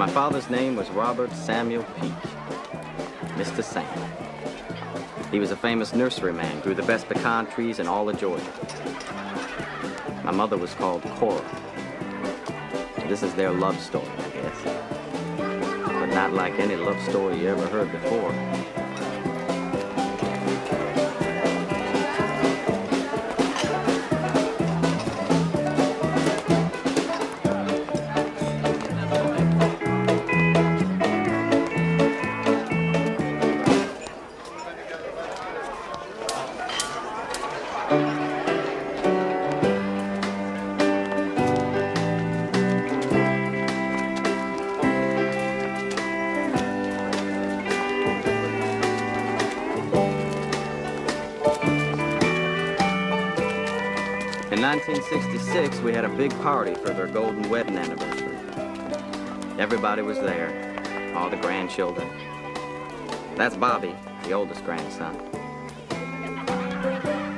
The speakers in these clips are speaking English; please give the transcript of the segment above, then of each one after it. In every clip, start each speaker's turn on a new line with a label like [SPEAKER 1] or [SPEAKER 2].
[SPEAKER 1] My father's name was Robert Samuel Peake, Mr. Sam. He was a famous nurseryman, grew the best pecan trees in all of Georgia. My mother was called Cora. This is their love story, I guess. But not like any love story you ever heard before. In 1966, we had a big party for their golden wedding anniversary. Everybody was there, all the grandchildren. That's Bobby, the oldest grandson.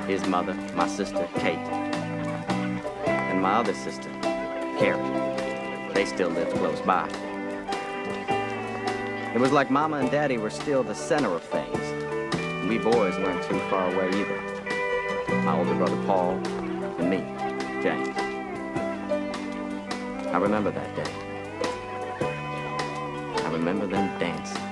[SPEAKER 1] His mother, my sister, Kate, and my other sister, Carrie. They still lived close by. It was like Mama and Daddy were still the center of things. And we boys weren't too far away either. My older brother, Paul, and me, James. I remember that day. I remember them dancing.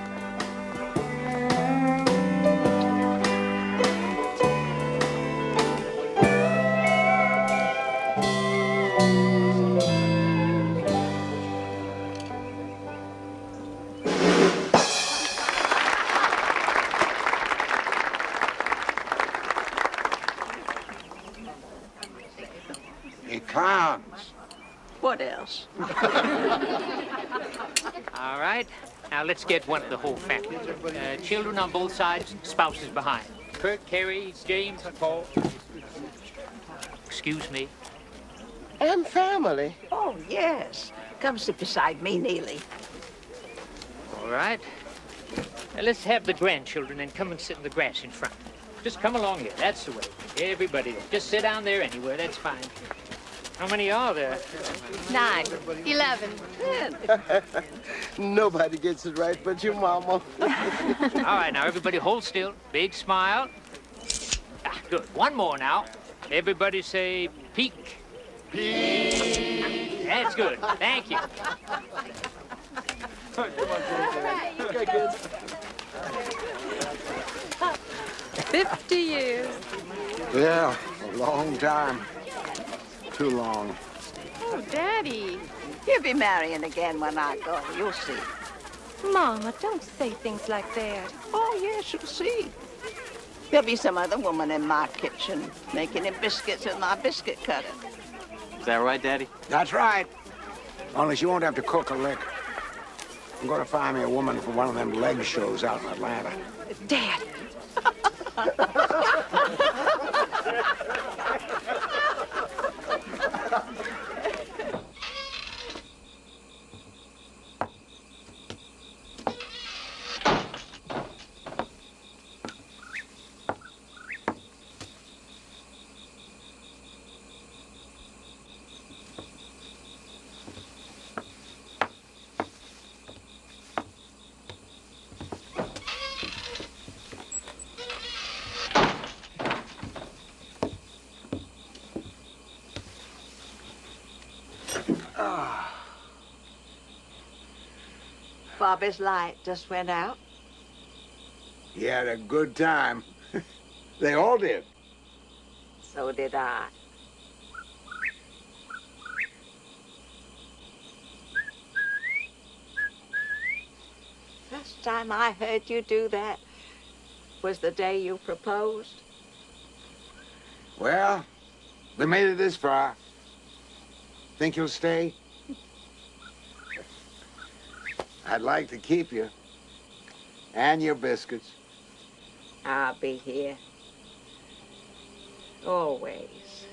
[SPEAKER 2] Clowns.
[SPEAKER 3] What else?
[SPEAKER 4] All right. Now let's get one of the whole family. Children on both sides, spouses behind. Kurt, Carrie, James, Paul. Excuse me.
[SPEAKER 2] And family.
[SPEAKER 3] Oh, yes. Come sit beside me, Neely.
[SPEAKER 4] All right. Now let's have the grandchildren and come and sit in the grass in front. Just come along here. That's the way. Everybody, just sit down there anywhere. That's fine. How many are there?
[SPEAKER 5] 9, 11, 10.
[SPEAKER 2] Nobody gets it right but your mama.
[SPEAKER 4] All right, now everybody hold still. Big smile. Ah, good. One more now. Everybody say peek. Peek. That's good. Thank you.
[SPEAKER 2] Okay, kids.
[SPEAKER 5] 50 years.
[SPEAKER 2] Yeah, a long time. Too long.
[SPEAKER 5] Oh, Daddy.
[SPEAKER 3] You'll be marrying again when I go. You'll see.
[SPEAKER 5] Mama, don't say things like that.
[SPEAKER 3] Oh, yes, you'll see. There'll be some other woman in my kitchen making him biscuits with my biscuit cutter.
[SPEAKER 1] Is that right, Daddy?
[SPEAKER 2] That's right. Only she won't have to cook a lick. I'm gonna find me a woman for one of them leg shows out in Atlanta.
[SPEAKER 5] Dad.
[SPEAKER 3] Bobby's light just went out.
[SPEAKER 2] He had a good time. They all did.
[SPEAKER 3] So did I. First time I heard you do that was the day you proposed.
[SPEAKER 2] Well, we made it this far. Think you'll stay? I'd like to keep you. And your biscuits.
[SPEAKER 3] I'll be here. Always.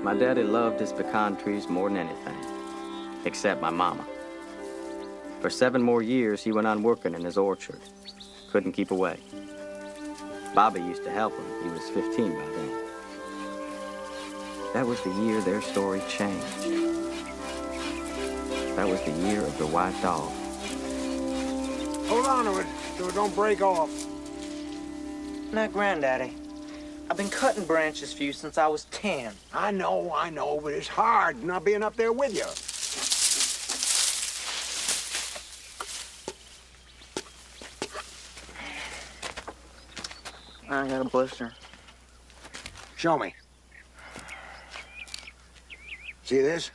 [SPEAKER 1] My daddy loved his pecan trees more than anything, except my mama. For 7 more years, he went on working in his orchard. Couldn't keep away. Bobby used to help him. He was 15 by then. That was the year their story changed. That was the year of the white dog.
[SPEAKER 2] Hold on to it so it don't break off.
[SPEAKER 6] Now, Granddaddy, I've been cutting branches for you since I was 10.
[SPEAKER 2] I know, but it's hard not being up there with you.
[SPEAKER 6] I got a blister.
[SPEAKER 2] Show me. See this?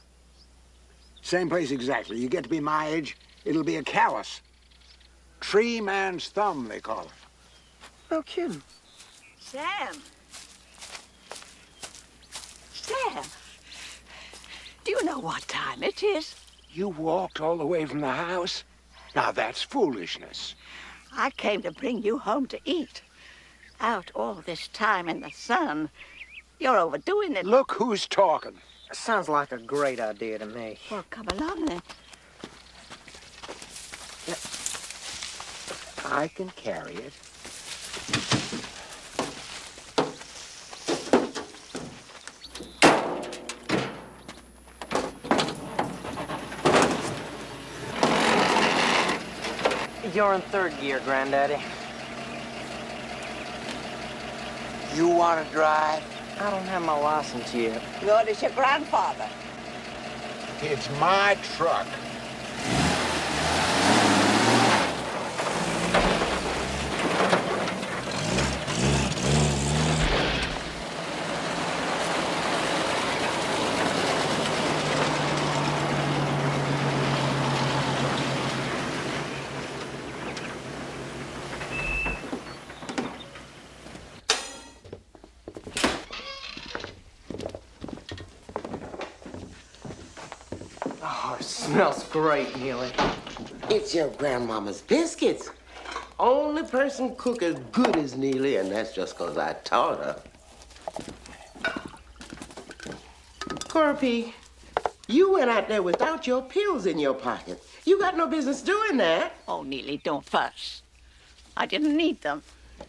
[SPEAKER 2] Same place exactly. You get to be my age, it'll be a callus. Tree man's thumb, they call it.
[SPEAKER 6] No kidding.
[SPEAKER 3] Sam. Sam. Do you know what time it is?
[SPEAKER 2] You walked all the way from the house? Now that's foolishness.
[SPEAKER 3] I came to bring you home to eat. Out all this time in the sun. You're overdoing it.
[SPEAKER 2] Look who's talking.
[SPEAKER 6] Sounds like a great idea to me.
[SPEAKER 3] Well, come along then.
[SPEAKER 2] I can carry it.
[SPEAKER 6] You're in third gear, Granddaddy.
[SPEAKER 2] You want to drive?
[SPEAKER 6] I don't have my license yet.
[SPEAKER 3] Nor does your grandfather.
[SPEAKER 2] It's my truck.
[SPEAKER 6] Oh, it smells great, Neely.
[SPEAKER 7] It's your grandmama's biscuits. Only person cook as good as Neely, and that's just 'cause I taught her. Corpy, you went out there without your pills in your pocket. You got no business doing that.
[SPEAKER 3] Oh, Neely, don't fuss. I didn't need them.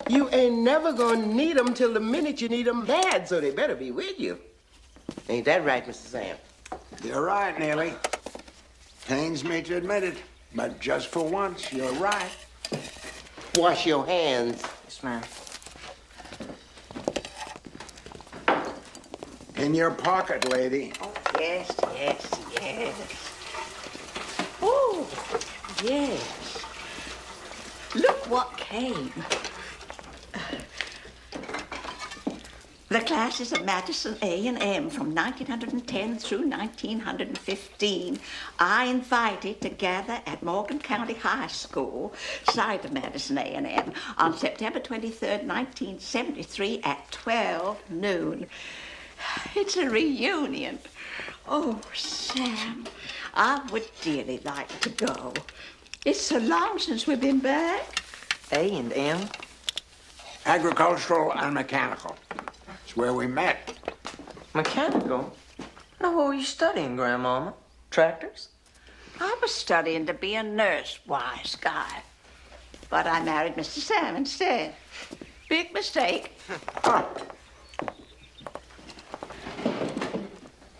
[SPEAKER 7] You ain't never gonna need them till the minute you need them bad, so they better be with you. Ain't that right, Mr. Sam?
[SPEAKER 2] You're right, Neely. Pains me to admit it, but just for once, you're right.
[SPEAKER 7] Wash your hands.
[SPEAKER 6] Yes, ma'am.
[SPEAKER 2] In your pocket, lady.
[SPEAKER 3] Oh, yes. Oh, yes. Look what came. The classes of Madison A and M from 1910 through 1915 I invited to gather at Morgan County High School, site of Madison A and M, on September 23rd, 1973 at 12 noon. It's a reunion. Oh, Sam, I would dearly like to go. It's so long since we've been back.
[SPEAKER 6] A and M?
[SPEAKER 2] Agricultural and mechanical. It's where we met.
[SPEAKER 6] Mechanical? Now, what were you studying, Grandmama? Tractors?
[SPEAKER 3] I was studying to be a nurse, wise guy. But I married Mr. Sam instead. Big mistake.
[SPEAKER 2] Huh.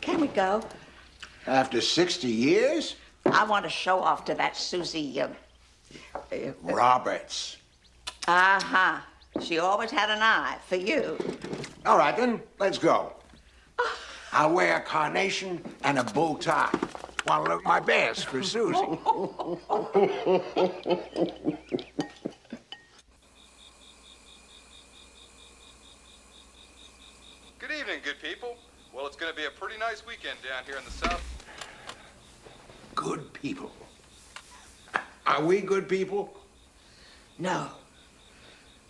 [SPEAKER 3] Can we go?
[SPEAKER 2] After 60 years?
[SPEAKER 3] I want to show off to that Susie,
[SPEAKER 2] Roberts.
[SPEAKER 3] Uh-huh. She always had an eye for you.
[SPEAKER 2] All right, then, let's go. I'll wear a carnation and a bow tie. Want to look my best for Susie.
[SPEAKER 8] Good evening, good people. Well, it's going to be a pretty nice weekend down here in the South.
[SPEAKER 2] Good people. Are we good people?
[SPEAKER 3] No.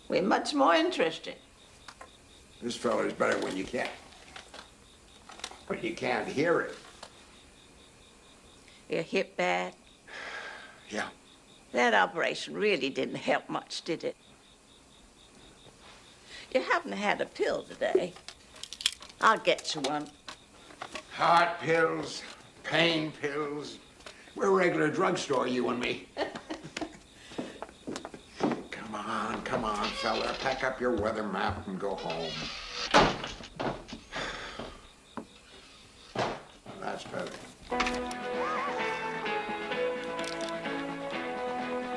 [SPEAKER 3] We're much more interesting.
[SPEAKER 2] This fellow's better when you can't hear it.
[SPEAKER 3] Your hip bad?
[SPEAKER 2] Yeah.
[SPEAKER 3] That operation really didn't help much, did it? You haven't had a pill today. I'll get you one.
[SPEAKER 2] Heart pills, pain pills. We're a regular drugstore, you and me. Come on, come on, fella. Pack up your weather map and go home. That's better.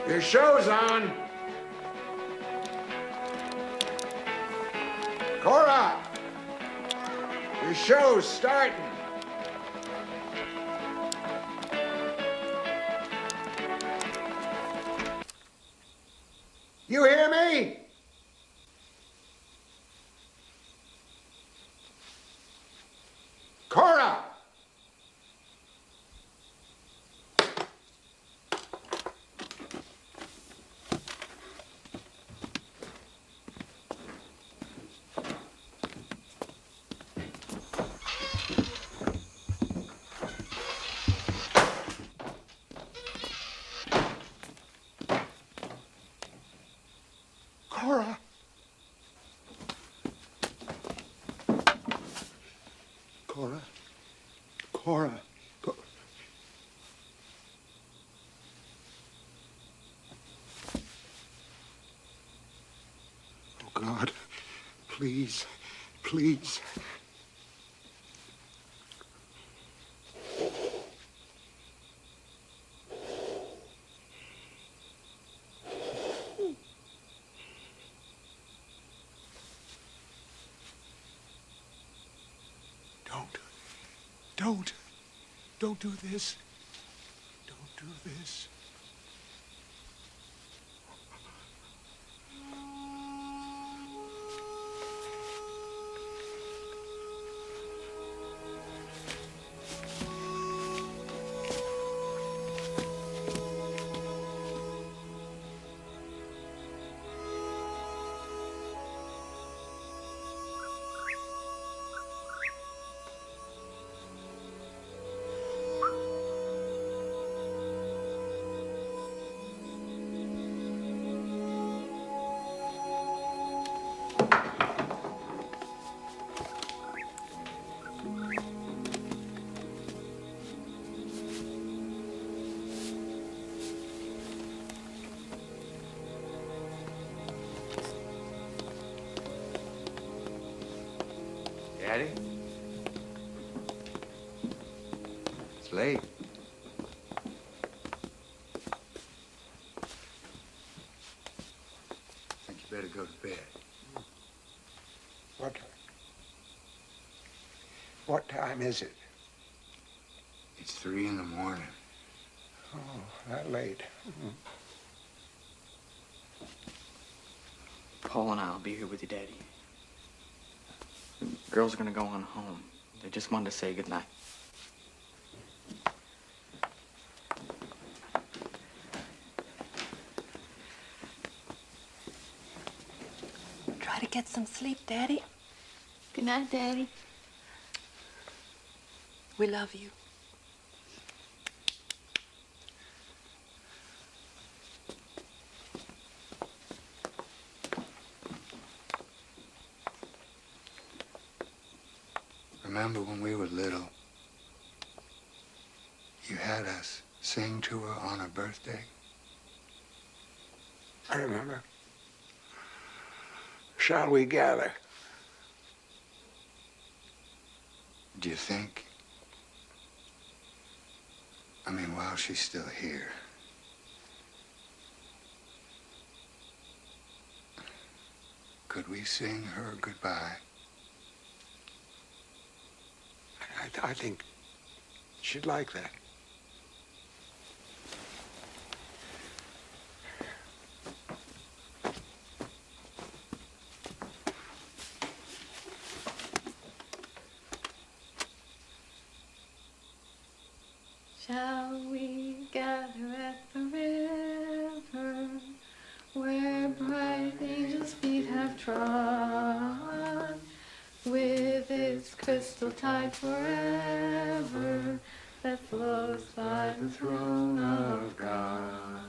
[SPEAKER 2] Your show's on. Cora! Your show's starting. You hear me? Cora! Cora! Cora? Cora? Oh, God. Please. Please. Don't do this. Don't do this.
[SPEAKER 9] Daddy? It's late. I think you better go to bed.
[SPEAKER 2] What time is it?
[SPEAKER 9] It's 3 in the morning.
[SPEAKER 2] Oh, that late.
[SPEAKER 1] Paul and I'll be here with you, Daddy. The girls are gonna go on home. They just wanted to say goodnight.
[SPEAKER 5] Try to get some sleep, Daddy.
[SPEAKER 3] Good night, Daddy.
[SPEAKER 5] We love you.
[SPEAKER 9] Remember when we were little, you had us sing to her on her birthday?
[SPEAKER 2] I remember. Shall we gather?
[SPEAKER 9] Do you think? I mean, while she's still here. Could we sing her goodbye?
[SPEAKER 2] I think she'd like that.
[SPEAKER 10] Shall we gather at the river where bright angels' feet have trod, with its crystal tide forever that flows by the throne of God?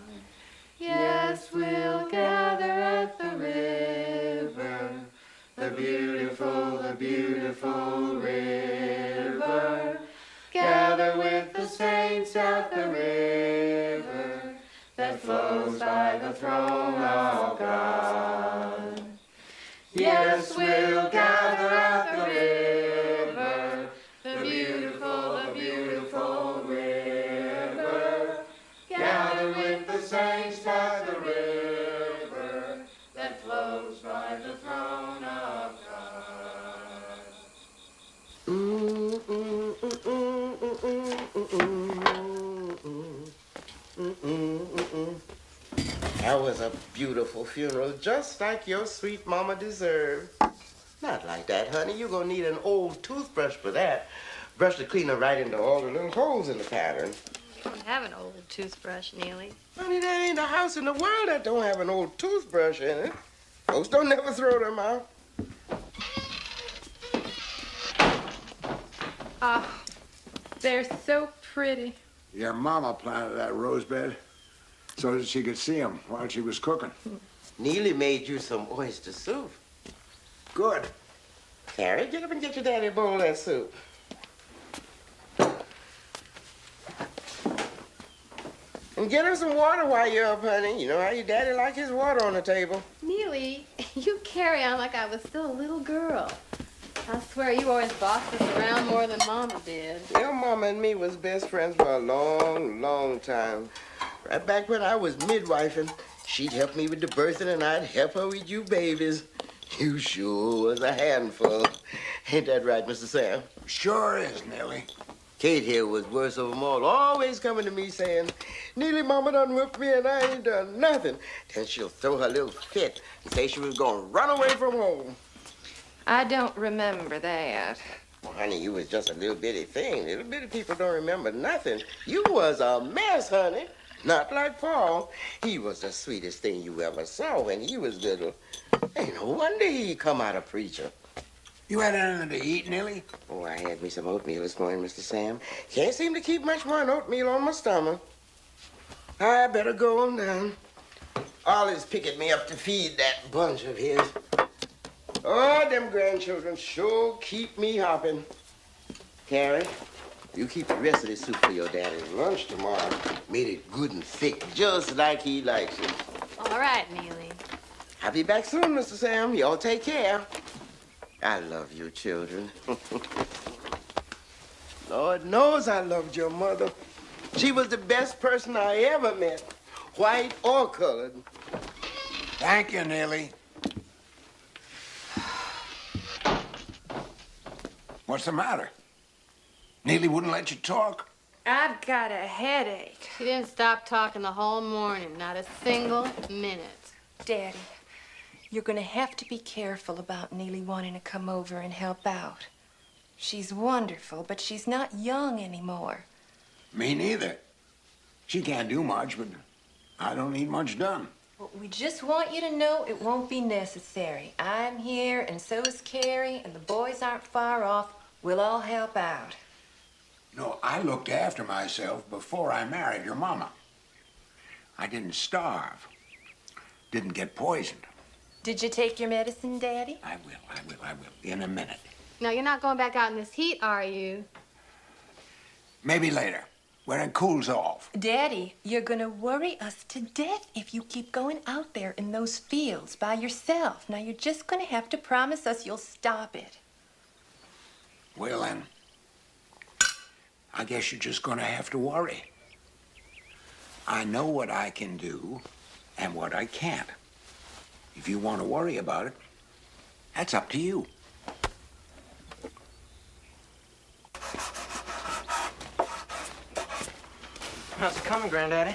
[SPEAKER 10] Yes, we'll gather at the river, the beautiful river. Gather with the saints at the river that flows by the throne of God. Yes, we'll gather at the river, the beautiful river. Gather with the saints by the river that flows by the throne of God.
[SPEAKER 7] That was a beautiful funeral, just like your sweet mama deserved. Not like that, honey. You're gonna need an old toothbrush for that. Brush the cleaner right into all the little holes in the pattern.
[SPEAKER 11] We don't have an old toothbrush, Neely.
[SPEAKER 7] Honey, that ain't a house in the world that don't have an old toothbrush in it. Folks don't never throw them out.
[SPEAKER 5] Oh, they're so pretty.
[SPEAKER 2] Your mama planted that rose bed so that she could see them while she was cooking.
[SPEAKER 7] Neely made you some oyster soup.
[SPEAKER 2] Good.
[SPEAKER 7] Carrie, get up and get your daddy a bowl of that soup. And get him some water while you're up, honey. You know how your daddy like his water on the table.
[SPEAKER 11] Neely, you carry on like I was still a little girl. I swear you always bossed us around more than Mama did.
[SPEAKER 7] Your mama and me was best friends for a long, long time. Right back when I was midwifing, she'd help me with the birthing and I'd help her with you babies. You sure was a handful. Ain't that right, Mr. Sam?
[SPEAKER 2] Sure is, Nellie.
[SPEAKER 7] Kate here was worst of them all, always coming to me saying, Neely, Mama done whipped me and I ain't done nothing. Then she'll throw her little fit and say she was gonna run away from home.
[SPEAKER 5] I don't remember that.
[SPEAKER 7] Well, honey, you was just a little bitty thing. Little bitty people don't remember nothing. You was a mess, honey. Not like Paul. He was the sweetest thing you ever saw when he was little. Ain't no wonder he come out a preacher.
[SPEAKER 2] You had anything to eat, Nellie?
[SPEAKER 7] Oh, I had me some oatmeal this morning, Mr. Sam. Can't seem to keep much more than oatmeal on my stomach. I better go on down. Ollie's picking me up to feed that bunch of his. Oh, them grandchildren sure keep me hopping. Carrie, you keep the rest of this soup for your daddy's lunch tomorrow. Made it good and thick, just like he likes it.
[SPEAKER 11] All right, Neely.
[SPEAKER 7] I'll be back soon, Mr. Sam. Y'all take care. I love you, children. Lord knows I loved your mother. She was the best person I ever met, white or colored.
[SPEAKER 2] Thank you, Nellie. What's the matter? Neely wouldn't let you talk?
[SPEAKER 5] I've got a headache.
[SPEAKER 11] She didn't stop talking the whole morning, not a single minute.
[SPEAKER 5] Daddy, you're gonna have to be careful about Neely wanting to come over and help out. She's wonderful, but she's not young anymore.
[SPEAKER 2] Me neither. She can't do much, but I don't need much done.
[SPEAKER 5] Well, we just want you to know it won't be necessary. I'm here, and so is Carrie, and the boys aren't far off. We'll all help out.
[SPEAKER 2] No, I looked after myself before I married your mama. I didn't starve. Didn't get poisoned.
[SPEAKER 5] Did you take your medicine, Daddy?
[SPEAKER 2] I will. In a minute.
[SPEAKER 11] Now, you're not going back out in this heat, are you?
[SPEAKER 2] Maybe later, when it cools off.
[SPEAKER 5] Daddy, you're gonna worry us to death if you keep going out there in those fields by yourself. Now, you're just gonna have to promise us you'll stop it.
[SPEAKER 2] Well, then, I guess you're just gonna have to worry. I know what I can do and what I can't. If you want to worry about it, that's up to you.
[SPEAKER 6] How's it coming, Granddaddy?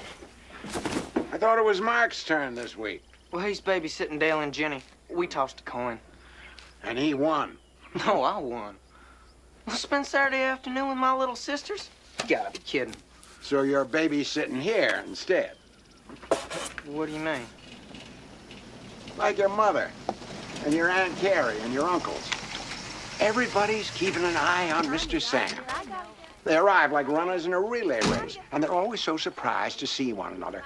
[SPEAKER 2] I thought it was Mark's turn this week.
[SPEAKER 6] Well, he's babysitting Dale and Jenny. We tossed a coin.
[SPEAKER 2] And he won.
[SPEAKER 6] No, I won. We'll spend Saturday afternoon with my little sisters? You gotta be kidding.
[SPEAKER 2] So you're babysitting here instead?
[SPEAKER 6] What do you mean?
[SPEAKER 2] Like your mother, and your Aunt Carrie, and your uncles. Everybody's keeping an eye on Mr. Sam. They arrive like runners in a relay race, and they're always so surprised to see one another.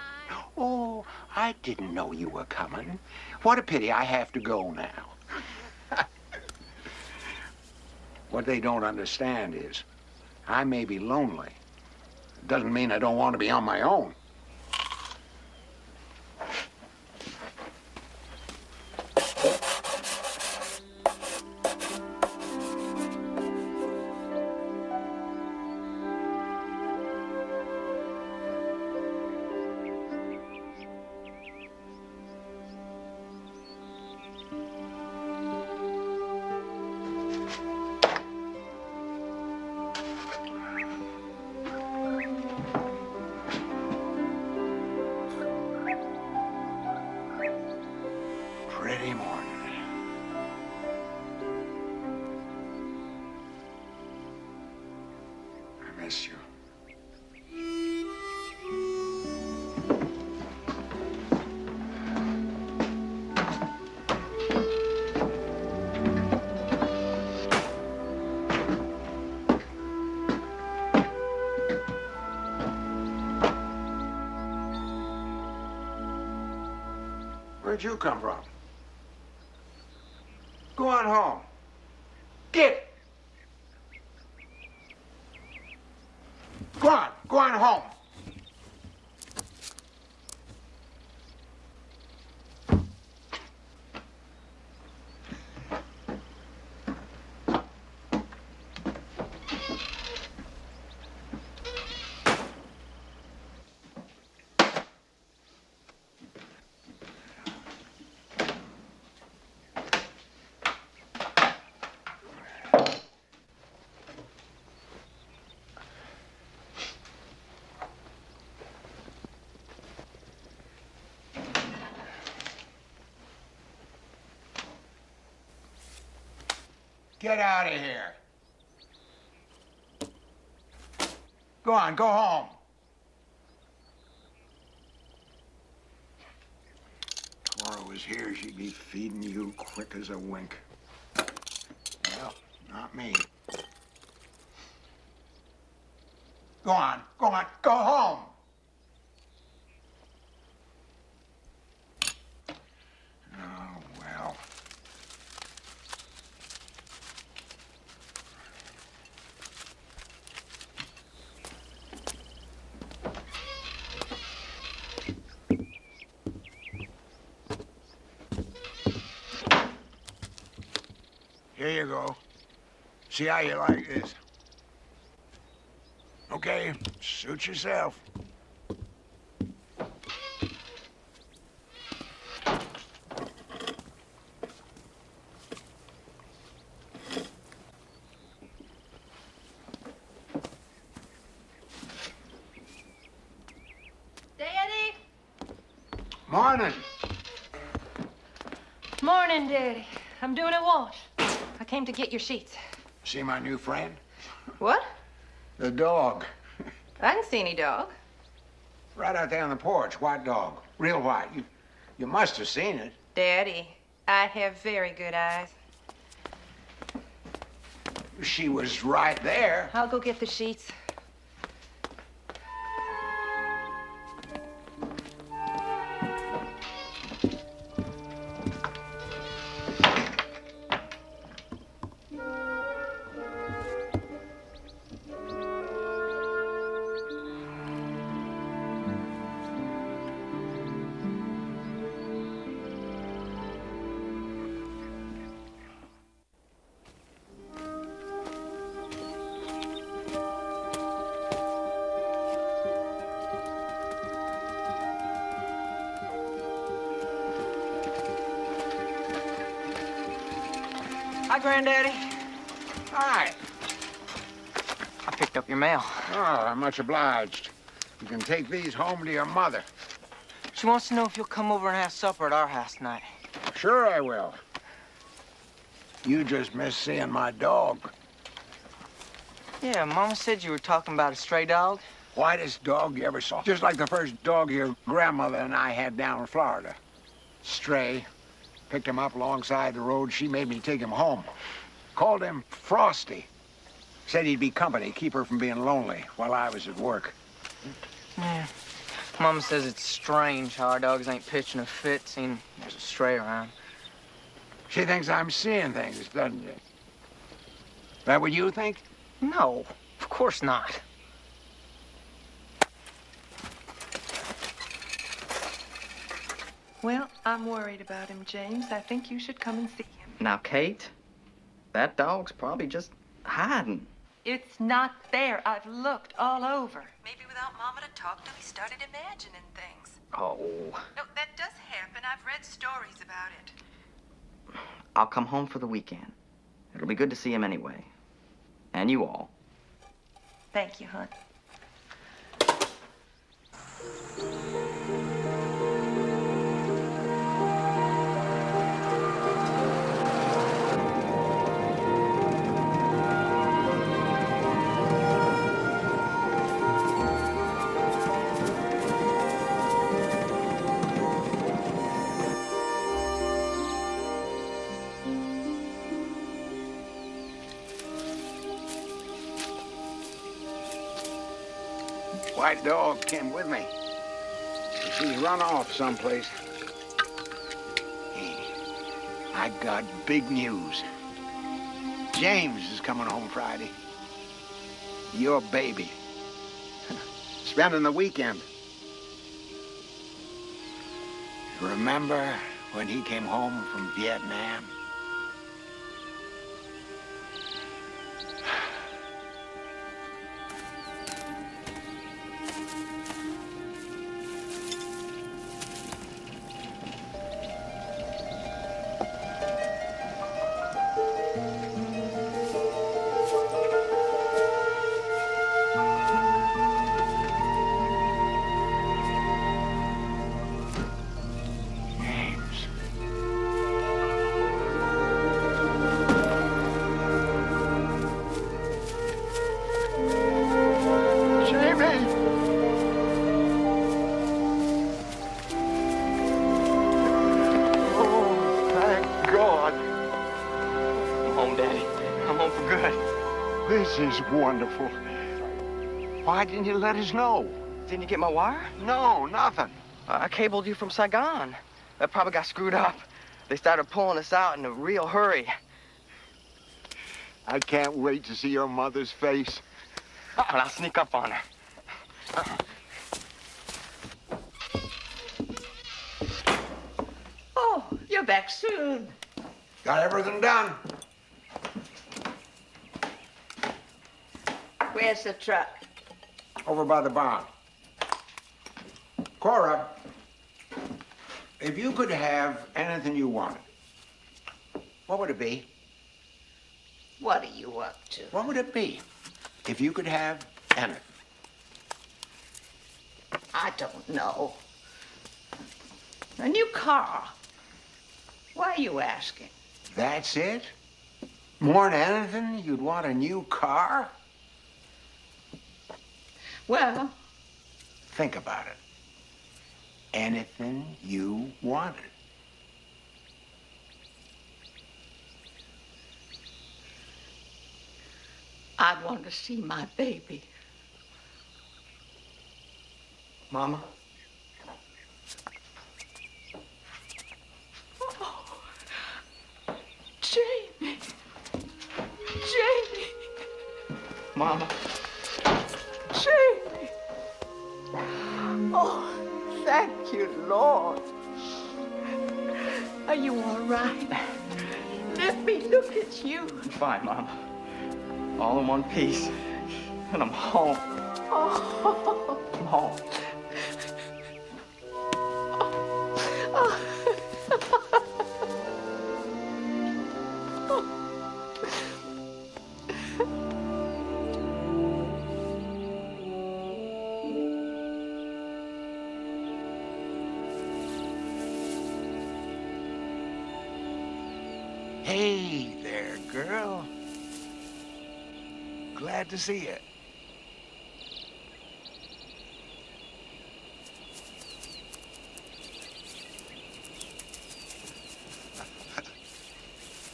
[SPEAKER 2] Oh, I didn't know you were coming. What a pity I have to go now. What they don't understand is, I may be lonely. It doesn't mean I don't want to be on my own. miss you. Where'd you come from? Go on home. Get! Go on home. Get out of here. Go on, go home. If Laura was here, she'd be feeding you quick as a wink. Well, not me. Go on, go home. Oh, well. Here you go. See how you like this. Okay, suit yourself.
[SPEAKER 11] Daddy?
[SPEAKER 2] Morning.
[SPEAKER 5] Morning, Daddy. I'm doing a wash. I came to get your sheets.
[SPEAKER 2] See my new friend?
[SPEAKER 5] What?
[SPEAKER 2] The dog.
[SPEAKER 5] I didn't see any dog.
[SPEAKER 2] Right out there on the porch, white dog. Real white. You must have seen it.
[SPEAKER 5] Daddy, I have very good eyes.
[SPEAKER 2] She was right there.
[SPEAKER 5] I'll go get the sheets.
[SPEAKER 6] Hi, Granddaddy.
[SPEAKER 2] Hi.
[SPEAKER 6] I picked up your mail.
[SPEAKER 2] Oh, I'm much obliged. You can take these home to your mother.
[SPEAKER 6] She wants to know if you'll come over and have supper at our house tonight.
[SPEAKER 2] Sure I will. You just missed seeing my dog.
[SPEAKER 6] Yeah, Mama said you were talking about a stray dog.
[SPEAKER 2] Whitest dog you ever saw. Just like the first dog your grandmother and I had down in Florida. Stray. Picked him up alongside the road. She made me take him home. Called him Frosty. Said he'd be company, keep her from being lonely while I was at work.
[SPEAKER 6] Yeah. Mama says it's strange how our dogs ain't pitching a fit seeing there's a stray around.
[SPEAKER 2] She thinks I'm seeing things, doesn't she? That what you think?
[SPEAKER 6] No, of course not.
[SPEAKER 5] Well, I'm worried about him, James. I think you should come and see him.
[SPEAKER 1] Now, Kate, that dog's probably just hiding.
[SPEAKER 5] It's not there. I've looked all over. Maybe without Mama to talk to, he started imagining things.
[SPEAKER 1] Oh,
[SPEAKER 5] No, that does happen. I've read stories about it.
[SPEAKER 1] I'll come home for the weekend. It'll be good to see him anyway. And you all.
[SPEAKER 5] Thank you, hon.
[SPEAKER 2] White dog came with me. But she's run off someplace. Hey, I got big news. James is coming home Friday. Your baby. Spending the weekend. Remember when he came home from Vietnam? This is wonderful. Why didn't you let us know?
[SPEAKER 6] Didn't you get my wire?
[SPEAKER 2] No, nothing.
[SPEAKER 6] I cabled you from Saigon. That probably got screwed up. They started pulling us out in a real hurry.
[SPEAKER 2] I can't wait to see your mother's face.
[SPEAKER 6] And I'll sneak up on her.
[SPEAKER 3] Oh, you're back soon.
[SPEAKER 2] Got everything done.
[SPEAKER 3] Where's the truck?
[SPEAKER 2] Over by the barn. Cora, if you could have anything you wanted, what would it be?
[SPEAKER 3] What are you up to?
[SPEAKER 2] What would it be if you could have anything?
[SPEAKER 3] I don't know. A new car. Why are you asking?
[SPEAKER 2] That's it? More than anything, you'd want a new car?
[SPEAKER 3] Well,
[SPEAKER 2] think about it. Anything you wanted.
[SPEAKER 3] I want to see my baby.
[SPEAKER 6] Mama?
[SPEAKER 3] Oh, Jamie. Jamie.
[SPEAKER 6] Mama?
[SPEAKER 3] Jamie. Oh, thank you, Lord. Are you all right? Let me look at you.
[SPEAKER 6] I'm fine, Mama. All in one piece. And I'm home.
[SPEAKER 3] Oh.
[SPEAKER 6] I'm home.
[SPEAKER 2] Hey there, girl. Glad to see you.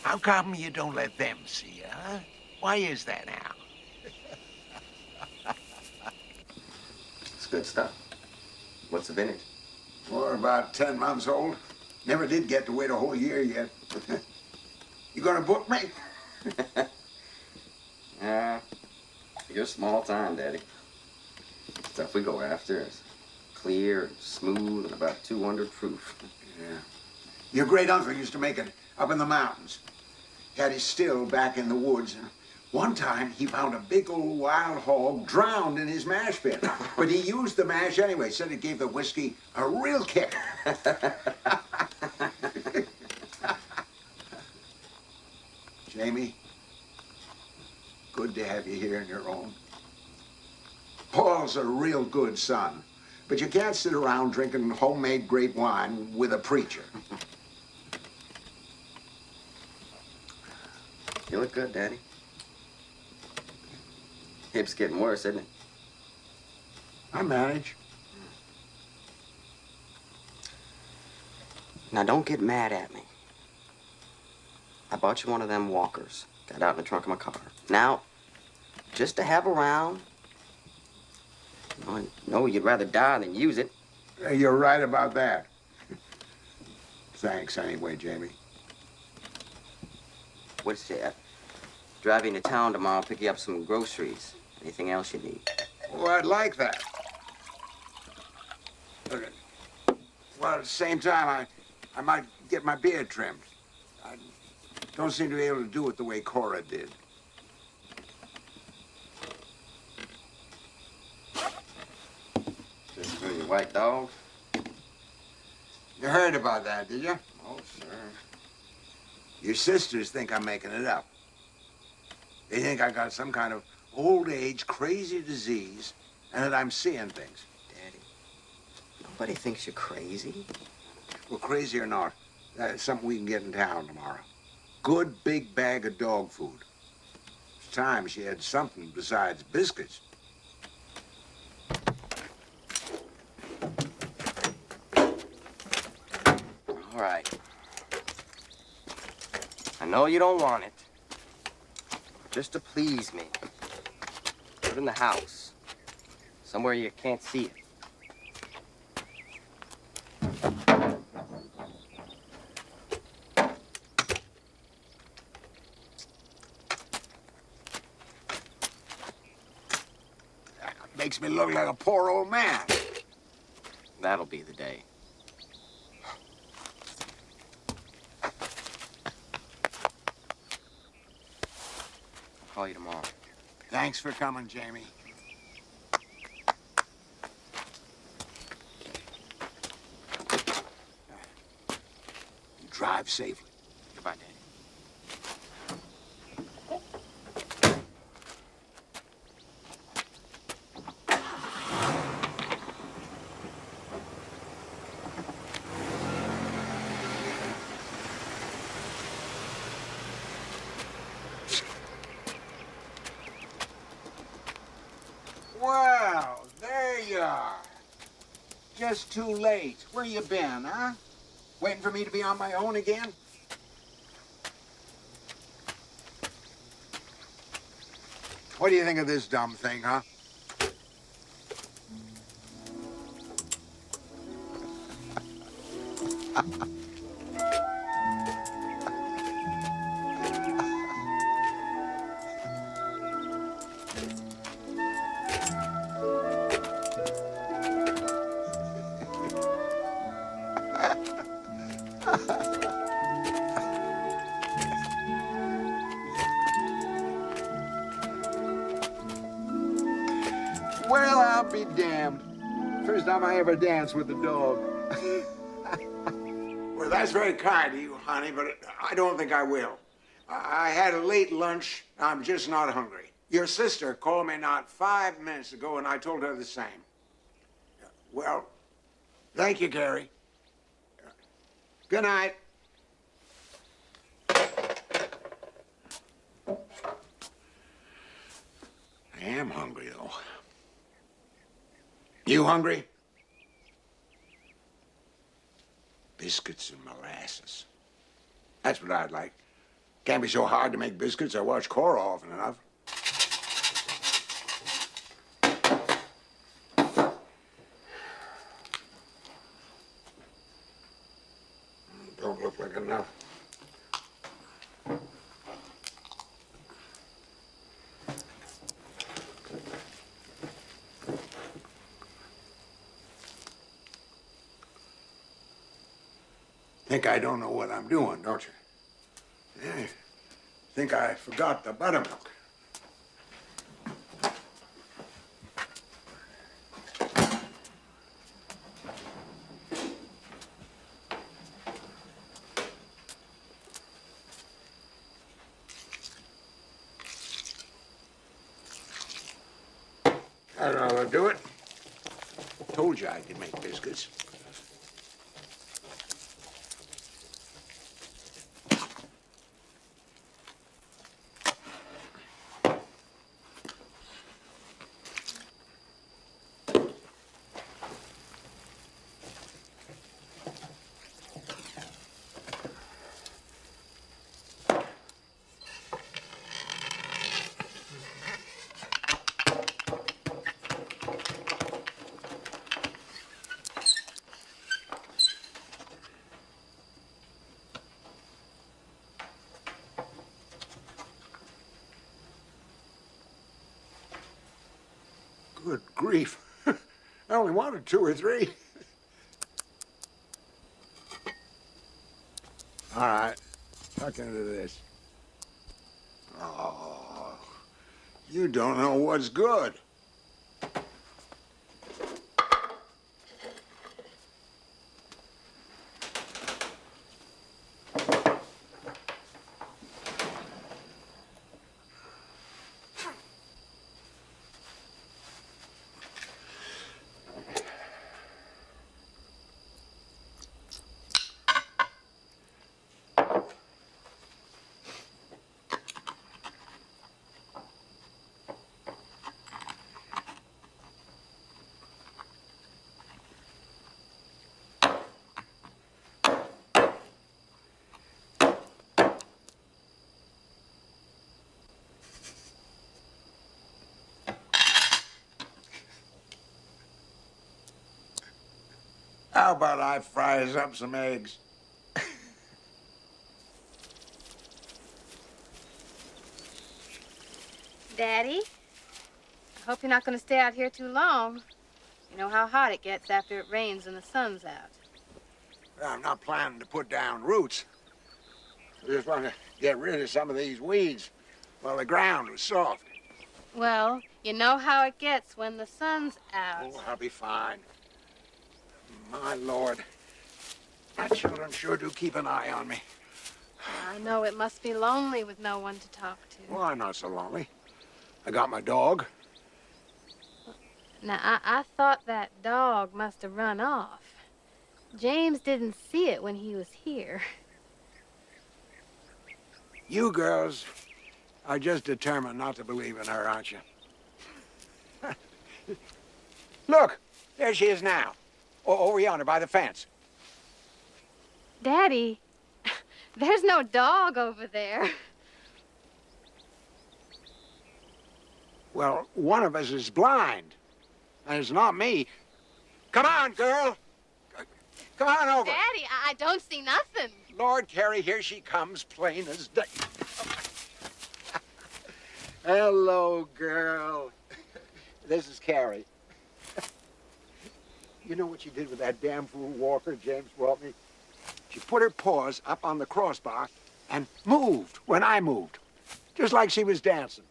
[SPEAKER 2] How come you don't let them see you, huh? Why is that now?
[SPEAKER 1] It's good stuff. What's the vintage?
[SPEAKER 2] We're about 10 months old. Never did get to wait a whole year yet. You gonna book me?
[SPEAKER 1] You're small time, Daddy. Stuff we go after is clear, smooth, and about 200 proof.
[SPEAKER 2] Yeah. Your great uncle used to make it up in the mountains. He had his still back in the woods. And one time he found a big old wild hog drowned in his mash bin. But he used the mash anyway. Said it gave the whiskey a real kick. Jamie, good to have you here on your own. Paul's a real good son, but you can't sit around drinking homemade grape wine with a preacher.
[SPEAKER 1] You look good, Daddy. Hip's getting worse, isn't it?
[SPEAKER 2] I manage.
[SPEAKER 1] Now, don't get mad at me. I bought you one of them walkers. Got out in the trunk of my car. Now, just to have around, I know you'd rather die than use it.
[SPEAKER 2] You're right about that. Thanks anyway, Jamie.
[SPEAKER 1] What's that? Drive you into town tomorrow, pick you up some groceries. Anything else you need?
[SPEAKER 2] Well, I'd like that. But, well, at the same time, I might get my beard trimmed. I don't seem to be able to do it the way Cora did.
[SPEAKER 1] Just for your white dog?
[SPEAKER 2] You heard about that, did you?
[SPEAKER 1] Oh, sure.
[SPEAKER 2] Your sisters think I'm making it up. They think I got some kind of old age crazy disease and that I'm seeing things.
[SPEAKER 1] Daddy, nobody thinks you're crazy.
[SPEAKER 2] Well, crazy or not, that's something we can get in town tomorrow. Good big bag of dog food. It's time she had something besides biscuits.
[SPEAKER 1] All right. I know you don't want it. Just to please me. Put it in the house. Somewhere you can't see it.
[SPEAKER 2] Makes me look like a poor old man.
[SPEAKER 1] That'll be the day. I'll call you tomorrow.
[SPEAKER 2] Thanks for coming, Jamie. Drive safely.
[SPEAKER 1] Goodbye, Daddy.
[SPEAKER 2] Well, there you are. Just too late. Where you been, huh? Waiting for me to be on my own again? What do you think of this dumb thing, huh? Well, I'll be damned. First time I ever danced with a dog. Well, that's very kind of you, honey, but I don't think I will. I had a late lunch. I'm just not hungry. Your sister called me not 5 minutes ago, and I told her the same. Well, thank you, Gary. Good night. I am hungry, though. You hungry? Biscuits and molasses. That's what I'd like. Can't be so hard to make biscuits. I watch Cora often enough. Don't look like enough. Think I don't know what I'm doing, don't you? Yeah. Think I forgot the buttermilk. I don't know how to do it. Told you I could make biscuits. Good grief. I only wanted 2 or 3. All right, tuck into this. Oh, you don't know what's good. How about I fries up some eggs?
[SPEAKER 11] Daddy, I hope you're not going to stay out here too long. You know how hot it gets after it rains and the sun's out.
[SPEAKER 2] I'm not planning to put down roots. I just want to get rid of some of these weeds while the ground was soft.
[SPEAKER 11] Well, you know how it gets when the sun's out.
[SPEAKER 2] Oh, I'll be fine. My Lord, my children sure do keep an eye on me.
[SPEAKER 11] I know it must be lonely with no one to talk to.
[SPEAKER 2] Well, I'm not so lonely. I got my dog.
[SPEAKER 11] Now, I thought that dog must have run off. James didn't see it when he was here.
[SPEAKER 2] You girls are just determined not to believe in her, aren't you? Look, there she is now. Over yonder by the fence.
[SPEAKER 11] Daddy, there's no dog over there.
[SPEAKER 2] Well, one of us is blind, and it's not me. Come on, girl. Come on over.
[SPEAKER 11] Daddy, I don't see nothing.
[SPEAKER 2] Lord, Carrie, here she comes, plain as day. Hello, girl. This is Carrie. You know what she did with that damn fool walker James brought me? She put her paws up on the crossbar and moved when I moved, just like she was dancing.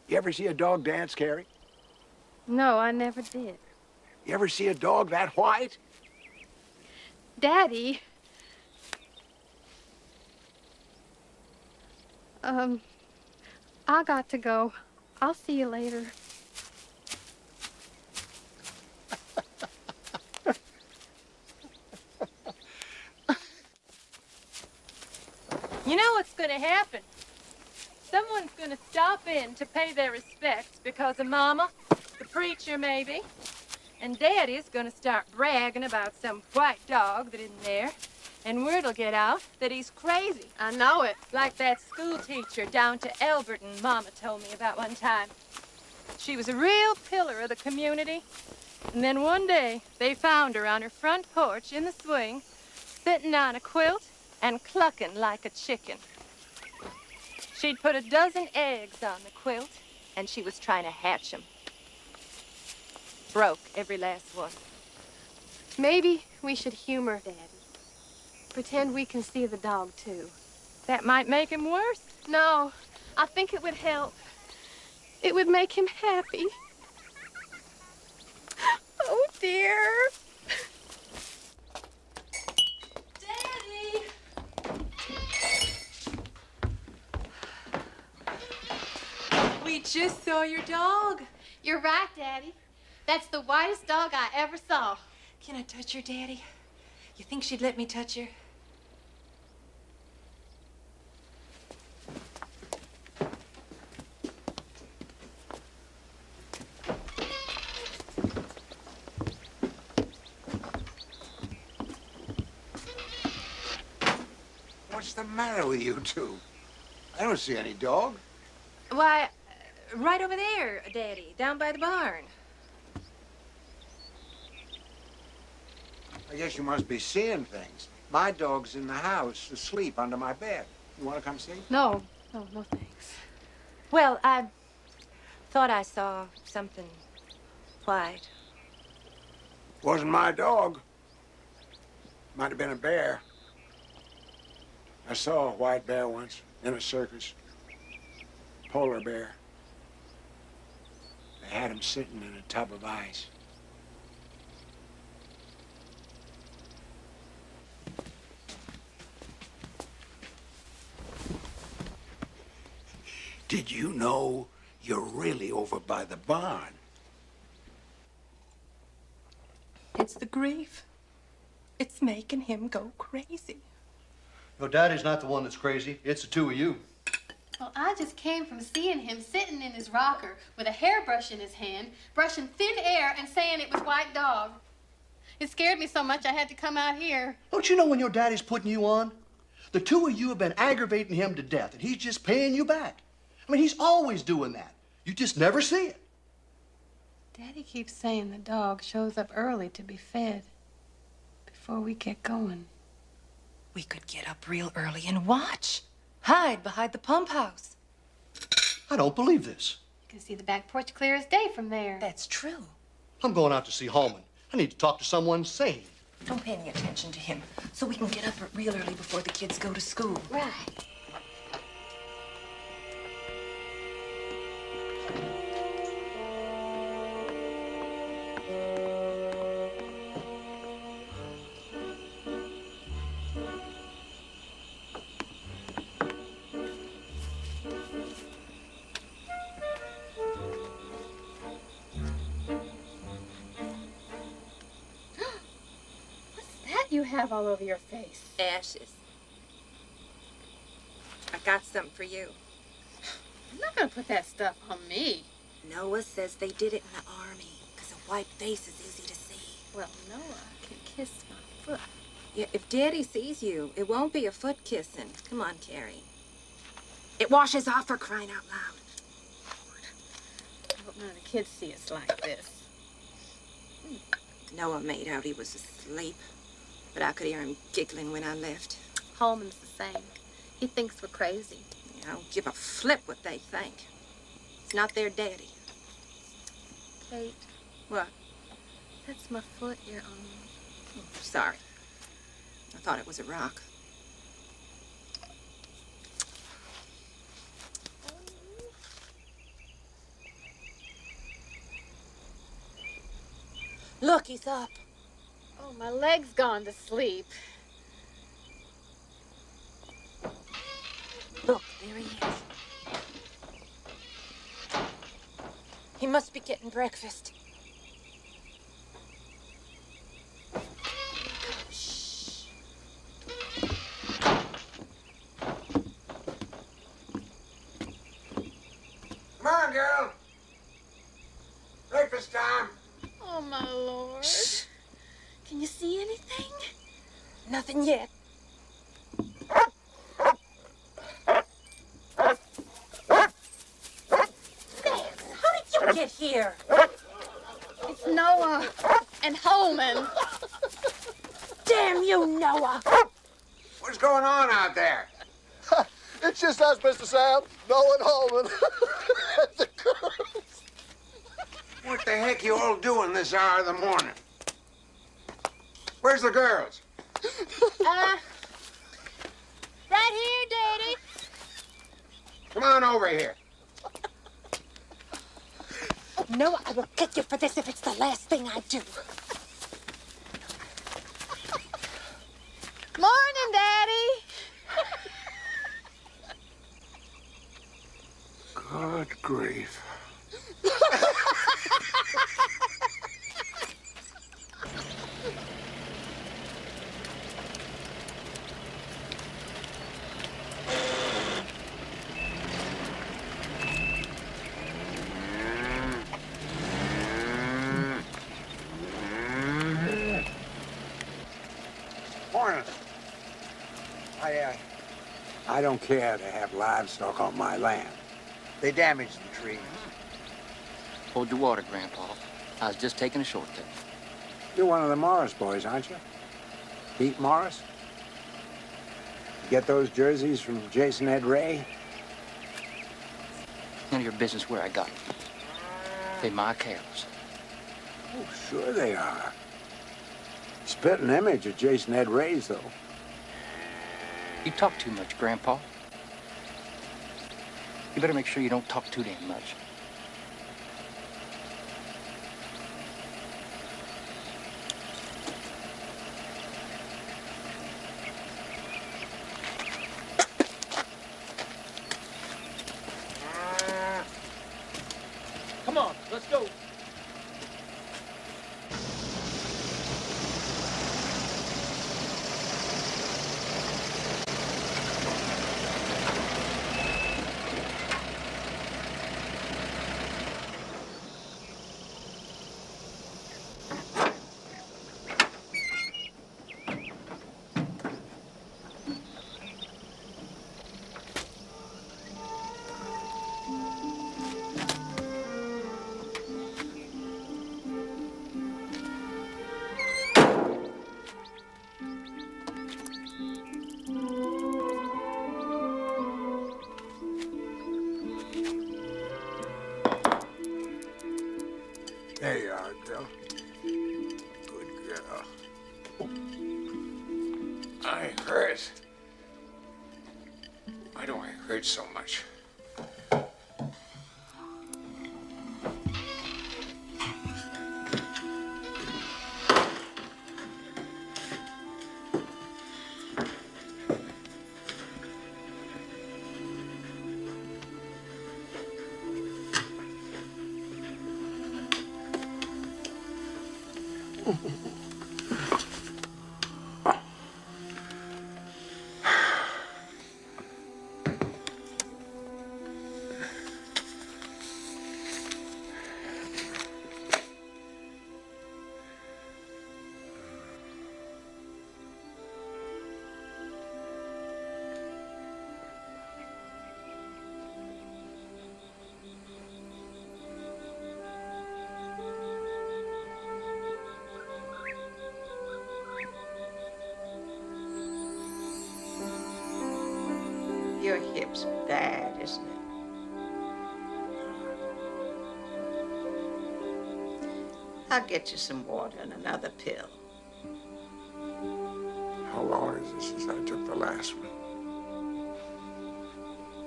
[SPEAKER 2] You ever see a dog dance, Carrie?
[SPEAKER 11] No, I never did.
[SPEAKER 2] You ever see a dog that white?
[SPEAKER 11] Daddy. I got to go. I'll see you later.
[SPEAKER 12] You know what's going to happen? Someone's going to stop in to pay their respects because of Mama, the preacher maybe, and Daddy's going to start bragging about some white dog that isn't there, and word'll get out that he's crazy.
[SPEAKER 11] I know it.
[SPEAKER 12] Like that school teacher down to Elberton Mama told me about one time. She was a real pillar of the community, and then one day they found her on her front porch in the swing, sitting on a quilt and clucking like a chicken. She'd put a dozen eggs on the quilt, and she was trying to hatch them. Broke every last one.
[SPEAKER 11] Maybe we should humor Daddy. Pretend we can see the dog, too.
[SPEAKER 12] That might make him worse.
[SPEAKER 11] No, I think it would help. It would make him happy. Oh, dear.
[SPEAKER 12] Daddy! We just saw your dog.
[SPEAKER 11] You're right, Daddy. That's the whitest dog I ever saw.
[SPEAKER 12] Can I touch her, Daddy? You think she'd let me touch her?
[SPEAKER 2] What's the matter with you two? I don't see any dog.
[SPEAKER 12] Why, right over there, Daddy, down by the barn.
[SPEAKER 2] I guess you must be seeing things. My dog's in the house, asleep under my bed. You want to come see?
[SPEAKER 11] No, no thanks.
[SPEAKER 12] Well,
[SPEAKER 5] Thought I saw something white.
[SPEAKER 2] Wasn't my dog. Might have been a bear. I saw a white bear once in a circus. Polar bear. They had him sitting in a tub of ice.
[SPEAKER 13] Did you know you're really over by the barn?
[SPEAKER 5] It's the grief. It's making him go crazy.
[SPEAKER 14] Your daddy's not the one that's crazy. It's the two of you.
[SPEAKER 11] Well, I just came from seeing him sitting in his rocker with a hairbrush in his hand, brushing thin air and saying it was white dog. It scared me so much I had to come out here.
[SPEAKER 14] Don't you know when your daddy's putting you on? The two of you have been aggravating him to death, and he's just paying you back. I mean, he's always doing that. You just never see it.
[SPEAKER 11] Daddy keeps saying the dog shows up early to be fed before we get going.
[SPEAKER 5] We could get up real early and watch. Hide behind the pump house.
[SPEAKER 14] I don't believe this.
[SPEAKER 11] You can see the back porch clear as day from there.
[SPEAKER 5] That's true.
[SPEAKER 14] I'm going out to see Hallman. I need to talk to someone sane.
[SPEAKER 5] Don't pay any attention to him, so we can get up real early before the kids go to school.
[SPEAKER 11] Right. You have all over your face.
[SPEAKER 5] Ashes. I got something for you.
[SPEAKER 11] I'm not gonna put that stuff on me.
[SPEAKER 5] Noah says they did it in the army, because a white face is easy to see.
[SPEAKER 11] Well, Noah can kiss my foot.
[SPEAKER 5] Yeah, if Daddy sees you, it won't be a foot kissing. Come on, Carrie. It washes off, for crying out loud.
[SPEAKER 11] I hope none of the kids see us like this.
[SPEAKER 5] Noah made out he was asleep, but I could hear him giggling when I left.
[SPEAKER 11] Holman's the same. He thinks we're crazy.
[SPEAKER 5] I don't give a flip what they think. It's not their daddy.
[SPEAKER 11] Kate.
[SPEAKER 5] What?
[SPEAKER 11] That's my foot you're on.
[SPEAKER 5] Oh, sorry. I thought it was a rock. Look, he's up.
[SPEAKER 11] Oh, my leg's gone to sleep.
[SPEAKER 5] Look, there he is. He must be getting breakfast. Shh.
[SPEAKER 2] Come on, girl. Breakfast time.
[SPEAKER 11] Oh, my Lord.
[SPEAKER 5] Shh.
[SPEAKER 11] Can you see anything?
[SPEAKER 5] Nothing yet. How did you get here?
[SPEAKER 11] It's Noah and Holman.
[SPEAKER 5] Damn you, Noah!
[SPEAKER 2] What's going on out there?
[SPEAKER 14] It's just us, Mr. Sam. Noah and Holman. The girls.
[SPEAKER 2] What the heck you all doing this hour of the morning? Where's the girls?
[SPEAKER 11] Right here, Daddy.
[SPEAKER 2] Come on over here.
[SPEAKER 5] Noah, I will get you for this if it's the last thing I do.
[SPEAKER 11] Morning, Daddy.
[SPEAKER 2] Good grief. Morning. I don't care to have livestock on my land. They damage the trees.
[SPEAKER 15] Hold your water, Grandpa. I was just taking a shortcut.
[SPEAKER 2] You're one of the Morris boys, aren't you? Pete Morris? You get those jerseys from Jason Ed Ray?
[SPEAKER 15] None of your business where I got them. They my cows.
[SPEAKER 2] Oh, sure they are. Spitting image of Jason Ed Ray's, though.
[SPEAKER 15] You talk too much, Grandpa. You better make sure you don't talk too damn much.
[SPEAKER 4] Come on, let's go.
[SPEAKER 2] There you are, girl. Good girl. Oh. I hurt. Why do I hurt so much?
[SPEAKER 3] Your hip's bad, isn't it? I'll get you some water and another pill.
[SPEAKER 2] How long is it since I took the last one?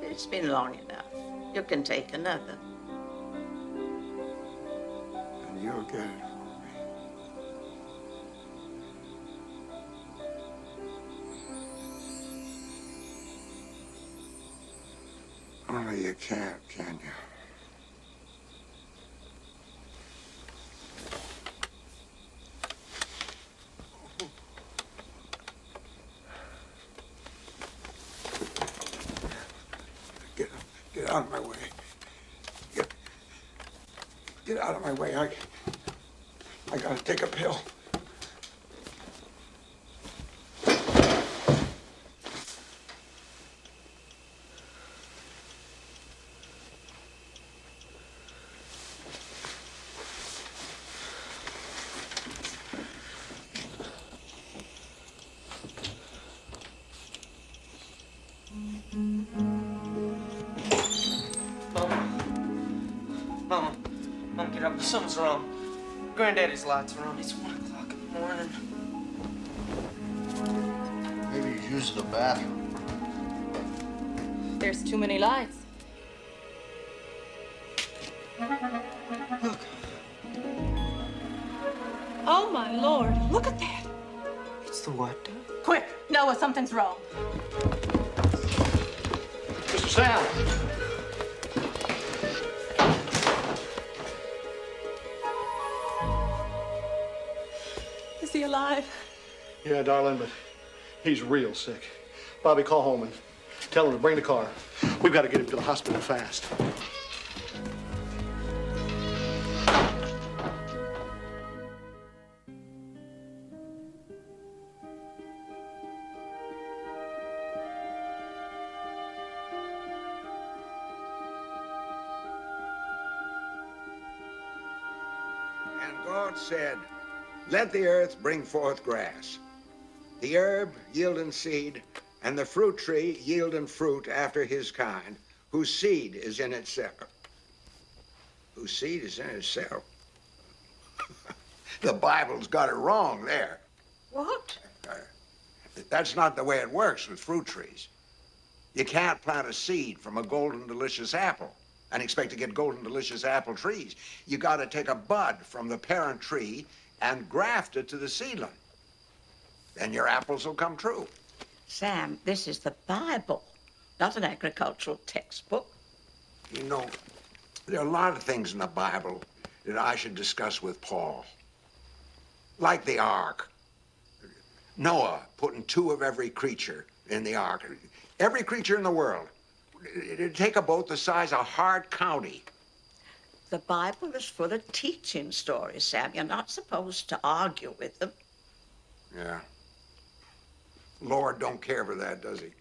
[SPEAKER 3] It's been long enough. You can take another.
[SPEAKER 2] And you'll get it. Only you can't, can you? Get out of my way. Get out of my way. I gotta take a pill.
[SPEAKER 6] Mom, get up. Something's wrong. Granddaddy's lights are on. It's 1 o'clock in the morning.
[SPEAKER 14] Maybe he's using the bathroom.
[SPEAKER 12] There's too many lights.
[SPEAKER 6] Look.
[SPEAKER 12] Oh, my Lord. Look at that.
[SPEAKER 6] It's the white dove.
[SPEAKER 12] Quick, Noah, something's wrong.
[SPEAKER 14] Mr. Sam!
[SPEAKER 12] Is he alive?
[SPEAKER 14] Yeah, darling, but he's real sick. Bobby, call home and tell him to bring the car. We've got to get him to the hospital fast.
[SPEAKER 2] And God said, let the earth bring forth grass, the herb yielding seed, and the fruit tree yielding fruit after his kind, whose seed is in itself, Whose seed is in itself. The Bible's got it wrong there.
[SPEAKER 3] What?
[SPEAKER 2] That's not the way it works with fruit trees. You can't plant a seed from a golden delicious apple and expect to get golden delicious apple trees. You gotta take a bud from the parent tree and graft it to the seedling. Then your apples will come true.
[SPEAKER 3] Sam, this is the Bible, not an agricultural textbook.
[SPEAKER 2] You know, there are a lot of things in the Bible that I should discuss with Paul. Like the ark. Noah putting 2 of every creature in the ark. Every creature in the world. It'd take a boat the size of Hart County.
[SPEAKER 3] The Bible is full of teaching stories, Sam. You're not supposed to argue with them.
[SPEAKER 2] Yeah. Lord don't care for that, does he?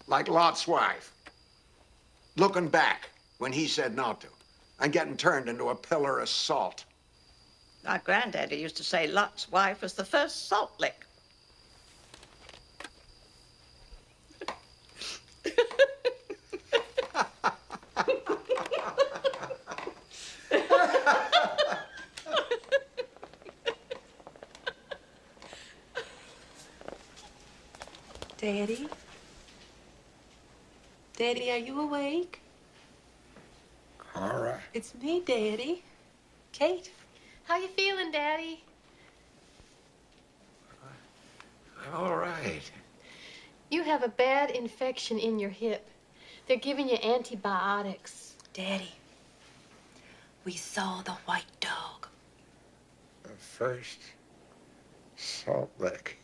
[SPEAKER 2] Like Lot's wife. Looking back when he said not to, and getting turned into a pillar of salt.
[SPEAKER 3] My granddaddy used to say Lot's wife was the first salt lick.
[SPEAKER 5] Daddy? Daddy, are you awake?
[SPEAKER 2] All right.
[SPEAKER 5] It's me, Daddy. Kate.
[SPEAKER 11] How you feeling, Daddy?
[SPEAKER 2] I'm all right.
[SPEAKER 11] You have a bad infection in your hip. They're giving you antibiotics.
[SPEAKER 5] Daddy, we saw the white dog.
[SPEAKER 2] The first salt lick.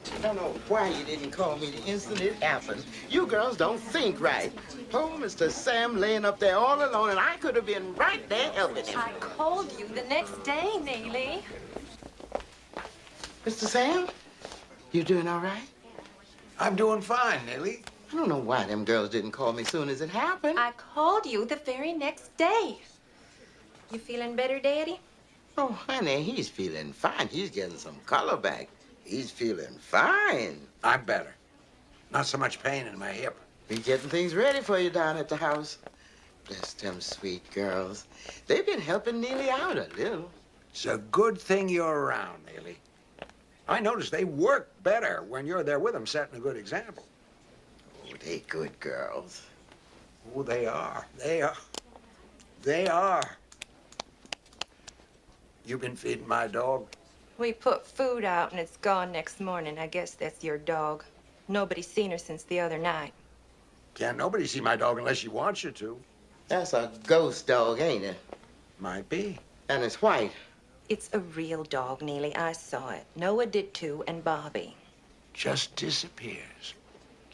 [SPEAKER 7] I don't know why you didn't call me the instant it happened. You girls don't think right. Poor Mr. Sam laying up there all alone, and I could have been right there helping him.
[SPEAKER 5] I called you the next day, Neely.
[SPEAKER 7] Mr. Sam, you doing all right?
[SPEAKER 2] I'm doing fine, Nellie.
[SPEAKER 7] I don't know why them girls didn't call me soon as it happened.
[SPEAKER 5] I called you the very next day. You feeling better, Daddy?
[SPEAKER 7] Oh, honey, he's feeling fine. He's getting some color back. He's feeling fine.
[SPEAKER 2] I'm better. Not so much pain in my hip.
[SPEAKER 7] Be getting things ready for you down at the house. Bless them sweet girls. They've been helping Neely out a little.
[SPEAKER 2] It's a good thing you're around, Neely. I notice they work better when you're there with them, setting a good example.
[SPEAKER 7] Oh, they good girls.
[SPEAKER 2] Oh, they are. They are. They are. You been feeding my dog?
[SPEAKER 5] We put food out and it's gone next morning. I guess that's your dog. Nobody's seen her since the other night.
[SPEAKER 2] Can't nobody see my dog unless she wants you to.
[SPEAKER 7] That's a ghost dog, ain't it?
[SPEAKER 2] Might be.
[SPEAKER 7] And it's white.
[SPEAKER 5] It's a real dog, Neely. I saw it. Noah did too, and Bobby.
[SPEAKER 2] Just disappears.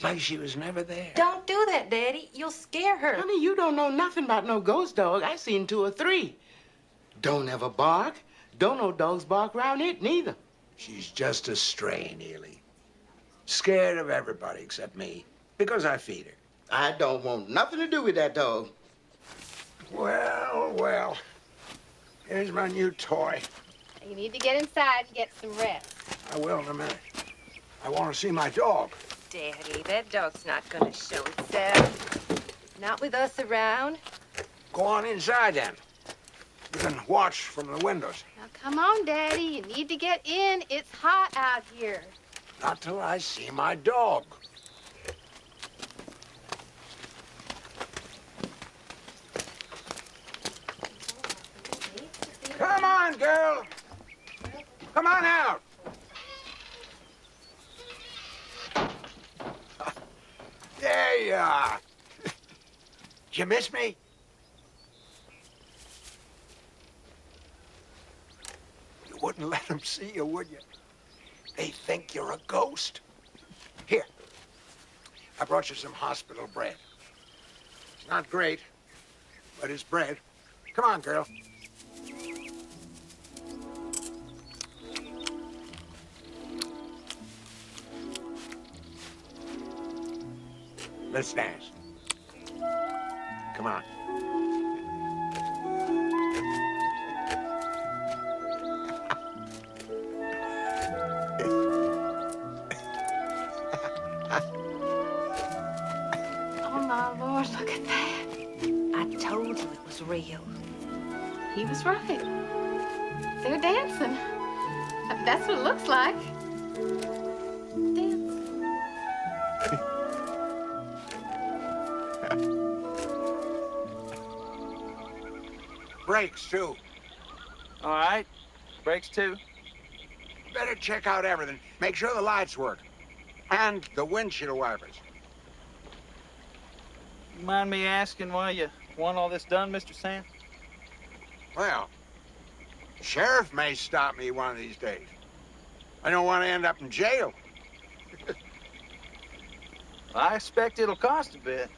[SPEAKER 2] Like she was never there.
[SPEAKER 5] Don't do that, Daddy. You'll scare her.
[SPEAKER 7] Honey, you don't know nothing about no ghost dog. I seen 2 or 3. Don't ever bark. Don't no dogs bark around it, neither.
[SPEAKER 2] She's just a stray, Neely. Scared of everybody except me, because I feed her.
[SPEAKER 7] I don't want nothing to do with that dog.
[SPEAKER 2] Well, well. Here's my new toy.
[SPEAKER 11] You need to get inside and get some rest.
[SPEAKER 2] I will in a minute. I want to see my dog.
[SPEAKER 5] Daddy, that dog's not gonna show itself. Not with us around.
[SPEAKER 2] Go on inside, then. You can watch from the windows.
[SPEAKER 11] Now, come on, Daddy. You need to get in. It's hot out here.
[SPEAKER 2] Not till I see my dog. Come on, girl. Come on out. There you are. Did you miss me? You wouldn't let them see you, would you? They think you're a ghost. Here, I brought you some hospital bread. It's not great, but it's bread. Come on, girl. Let's dance. Come on.
[SPEAKER 5] real.
[SPEAKER 11] He was right. They're dancing. That's what it looks like.
[SPEAKER 2] Brakes, too.
[SPEAKER 16] All right. Brakes, too.
[SPEAKER 2] Better check out everything. Make sure the lights work. And the windshield wipers.
[SPEAKER 16] You mind me asking why you want all this done, Mr. Sam?
[SPEAKER 2] Well, the sheriff may stop me one of these days. I don't want to end up in jail.
[SPEAKER 16] I expect it'll cost a bit.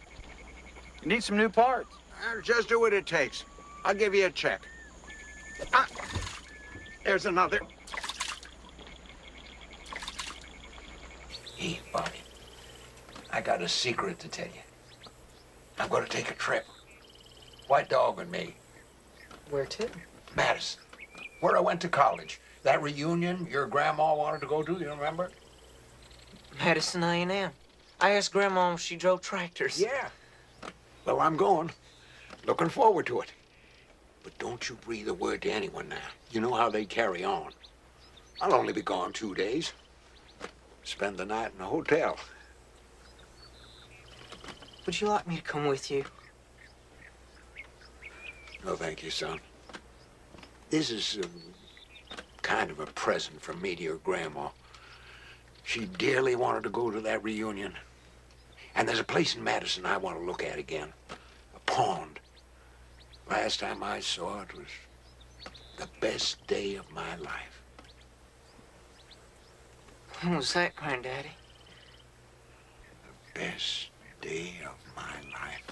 [SPEAKER 16] You need some new parts.
[SPEAKER 2] Just do what it takes. I'll give you a check. Ah, there's another.
[SPEAKER 13] Hey, Bonnie, I got a secret to tell you. I'm going to take a trip. White Dog and me.
[SPEAKER 6] Where to?
[SPEAKER 13] Madison, where I went to college. That reunion your grandma wanted to go to, you remember?
[SPEAKER 6] Madison A&M. I asked Grandma if she drove tractors.
[SPEAKER 13] Yeah. Well, I'm going. Looking forward to it. But don't you breathe a word to anyone now. You know how they carry on. I'll only be gone 2 days. Spend the night in a hotel.
[SPEAKER 6] Would you like me to come with you?
[SPEAKER 13] No, thank you, son. This is kind of a present from me to your grandma. She dearly wanted to go to that reunion. And there's a place in Madison I want to look at again. A pond. Last time I saw it was the best day of my life.
[SPEAKER 6] When was that, Granddaddy?
[SPEAKER 13] The best day of my life.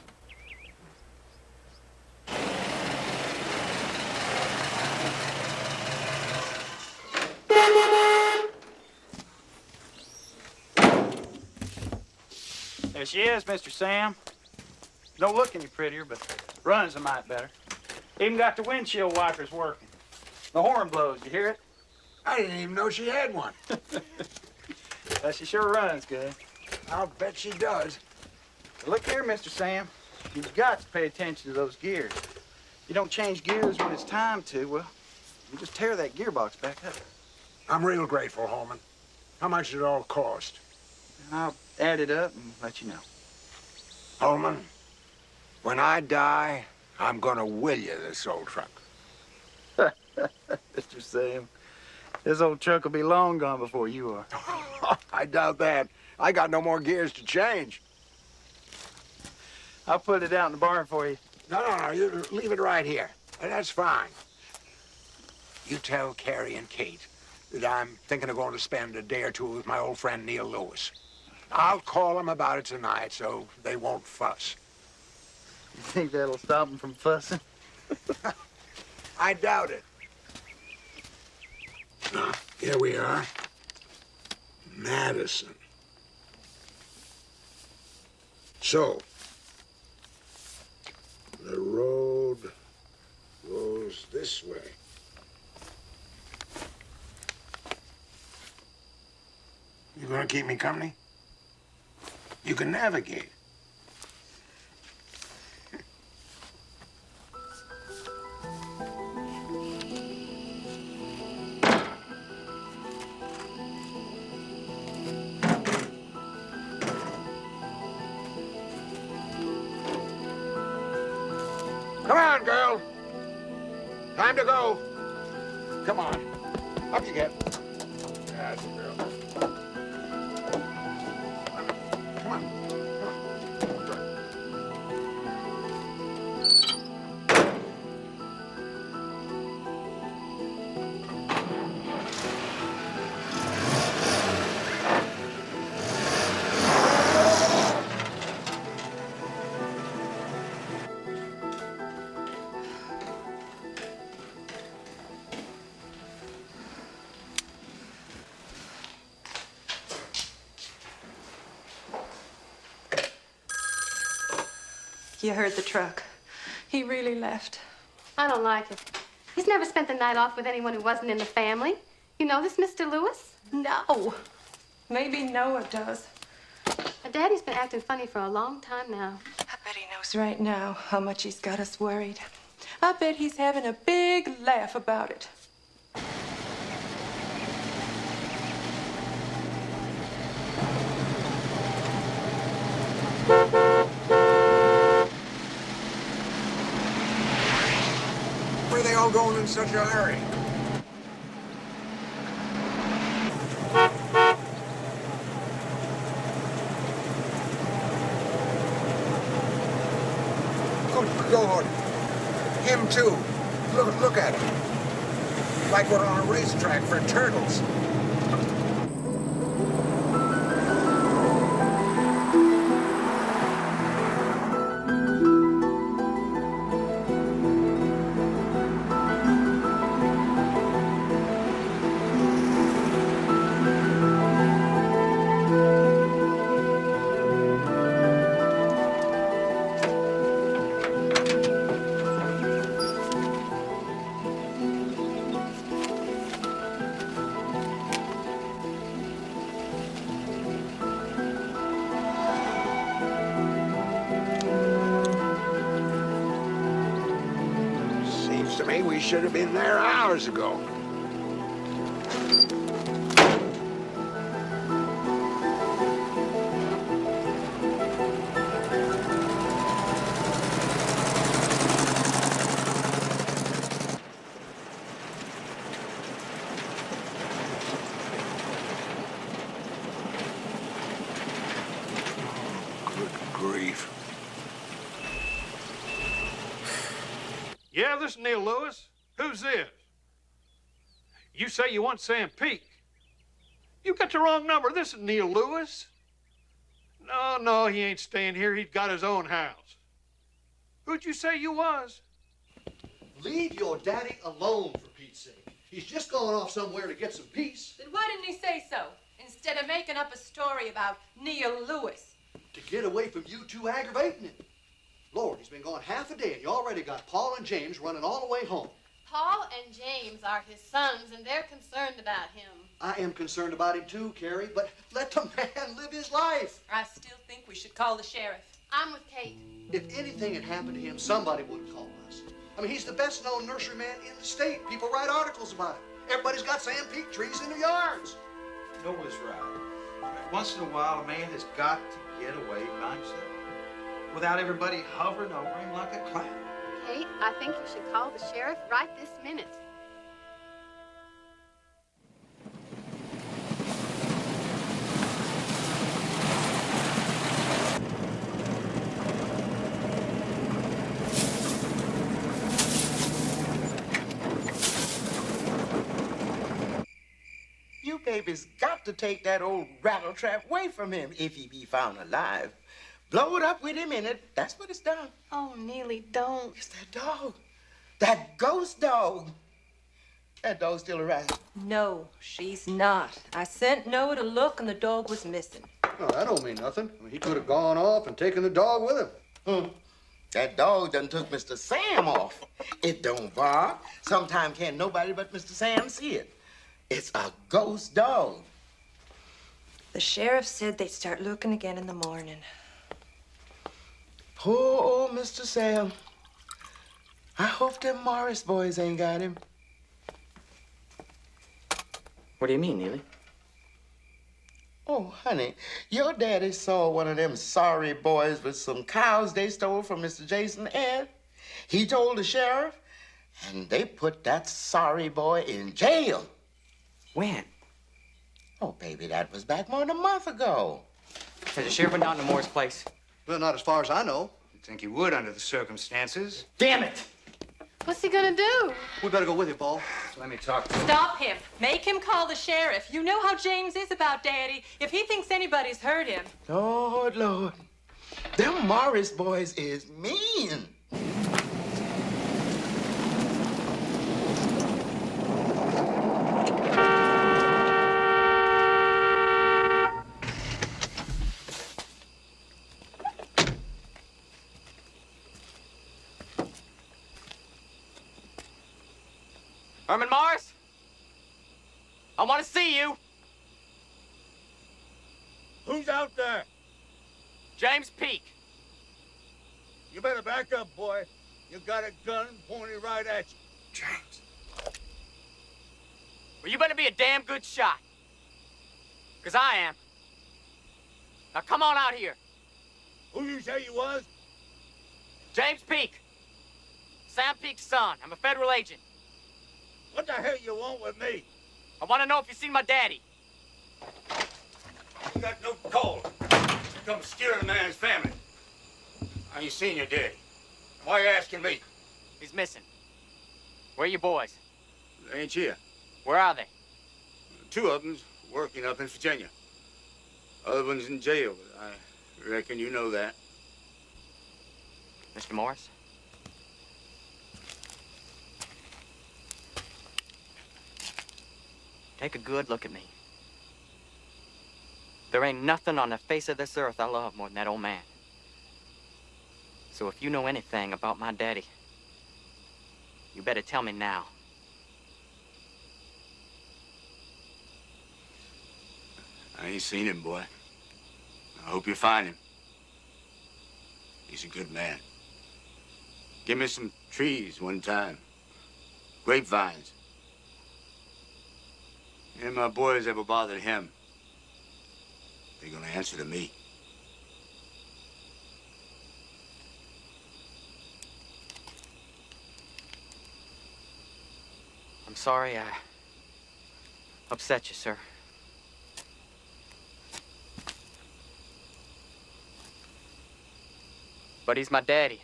[SPEAKER 16] There she is, Mr. Sam. Don't look any prettier, but runs a mite better. Even got the windshield wipers working. The horn blows, you hear it?
[SPEAKER 2] I didn't even know she had one.
[SPEAKER 16] Well, she sure runs good.
[SPEAKER 2] I'll bet she does.
[SPEAKER 16] Look here, Mr. Sam. You've got to pay attention to those gears. You don't change gears when it's time to, well, you just tear that gearbox back up.
[SPEAKER 2] I'm real grateful, Holman. How much did it all cost?
[SPEAKER 16] I'll add it up and let you know.
[SPEAKER 2] Holman, when I die, I'm gonna will you this old truck.
[SPEAKER 16] Mr. Sam, this old truck will be long gone before you are.
[SPEAKER 2] I doubt that. I got no more gears to change.
[SPEAKER 16] I'll put it out in the barn for you.
[SPEAKER 2] No, you leave it right here. That's fine. You tell Carrie and Kate that I'm thinking of going to spend a day or two with my old friend Neil Lewis. I'll call them about it tonight so they won't fuss.
[SPEAKER 16] You think that'll stop them from fussing?
[SPEAKER 2] I doubt it. Here we are. Madison. So, the road goes this way. You gonna keep me company? You can navigate. Come on, girl. Time to go. Come on. Up you get. That's the girl. Come on.
[SPEAKER 5] You heard the truck. He really left.
[SPEAKER 11] I don't like it. He's never spent the night off with anyone who wasn't in the family. You know this, Mr. Lewis?
[SPEAKER 5] No. Maybe Noah does.
[SPEAKER 11] Daddy's been acting funny for a long time now.
[SPEAKER 5] I bet he knows right now how much he's got us worried. I bet he's having a big laugh about it.
[SPEAKER 13] Where are they all going in such a hurry? Good Lord. Him too. Look at him. Like we're on a racetrack for turtles. Seems to me we should have been there hours ago. Grief.
[SPEAKER 17] Yeah, this is Neil Lewis. Who's this? You say you want Sam Peake. You got the wrong number. This is Neil Lewis. No, he ain't staying here. He's got his own house. Who'd you say you was?
[SPEAKER 14] Leave your daddy alone, for Pete's sake. He's just going off somewhere to get some peace.
[SPEAKER 12] Then why didn't he say so, instead of making up a story about Neil Lewis?
[SPEAKER 14] To get away from you two aggravating him. Lord, he's been gone half a day, and you already got Paul and James running all the way home.
[SPEAKER 11] Paul and James are his sons, and they're concerned about him.
[SPEAKER 14] I am concerned about him too, Carrie, but let the man live his life.
[SPEAKER 12] I still think we should call the sheriff.
[SPEAKER 11] I'm with Kate.
[SPEAKER 14] If anything had happened to him, somebody would have called us. I mean, he's the best-known nurseryman in the state. People write articles about him. Everybody's got Sam Peake trees in their yards.
[SPEAKER 16] Noah's right. Once in a while, a man has got to get away by himself without everybody hovering over him like a cloud.
[SPEAKER 11] Kate, I think you should call the sheriff right this minute.
[SPEAKER 7] You baby's got to take that old rattletrap away from him if he be found alive. Blow it up with him in it. That's what it's done.
[SPEAKER 11] Oh, Neely, don't.
[SPEAKER 7] It's that dog. That ghost dog. That dog's still around.
[SPEAKER 5] No, she's not. I sent Noah to look, and the dog was missing.
[SPEAKER 14] Oh, that don't mean nothing. I mean, he could have gone off and taken the dog with him.
[SPEAKER 7] That dog done took Mr. Sam off. It don't bark. Sometimes can't nobody but Mr. Sam see it. It's a ghost dog.
[SPEAKER 5] The sheriff said they'd start looking again in the morning.
[SPEAKER 7] Poor old Mr. Sam. I hope them Morris boys ain't got him.
[SPEAKER 1] What do you mean, Neely?
[SPEAKER 7] Oh, honey, your daddy saw one of them sorry boys with some cows they stole from Mr. Jason Ed. He told the sheriff, and they put that sorry boy in jail.
[SPEAKER 1] When?
[SPEAKER 7] Oh, baby, that was back more than a month ago.
[SPEAKER 1] Has the sheriff been down to Moore's place?
[SPEAKER 14] Well, not as far as I know.
[SPEAKER 16] You'd think he would under the circumstances.
[SPEAKER 1] Damn it!
[SPEAKER 11] What's he gonna do?
[SPEAKER 14] We better go with you, Paul.
[SPEAKER 16] Let me talk to him.
[SPEAKER 12] Stop him. Make him call the sheriff. You know how James is about Daddy. If he thinks anybody's hurt him.
[SPEAKER 7] Lord, Lord. Them Morris boys is mean.
[SPEAKER 1] Herman Morris? I want to see you.
[SPEAKER 18] Who's out there?
[SPEAKER 1] James Peake.
[SPEAKER 18] You better back up, boy. You got a gun pointed right at you.
[SPEAKER 15] James. Well, you better be a damn good shot. Because I am. Now come on out here.
[SPEAKER 18] Who you say you was?
[SPEAKER 15] James Peak. Sam Peak's son. I'm a federal agent.
[SPEAKER 18] What the hell you want with me?
[SPEAKER 15] I want to know if you've seen my daddy.
[SPEAKER 18] You got no call. You come stealing a man's family. I ain't seen your daddy. Why you asking me?
[SPEAKER 15] He's missing. Where are your boys?
[SPEAKER 18] They ain't here.
[SPEAKER 15] Where are they?
[SPEAKER 18] Two of them's working up in Virginia. Other one's in jail, but I reckon you know that.
[SPEAKER 15] Mr. Morris? Take a good look at me. There ain't nothing on the face of this earth I love more than that old man. So if you know anything about my daddy, you better tell me now.
[SPEAKER 18] I ain't seen him, boy. I hope you find him. He's a good man. Give me some trees one time. Grapevines. If my boys ever bothered him, they're gonna answer to me.
[SPEAKER 15] I'm sorry I upset you, sir. But he's my daddy.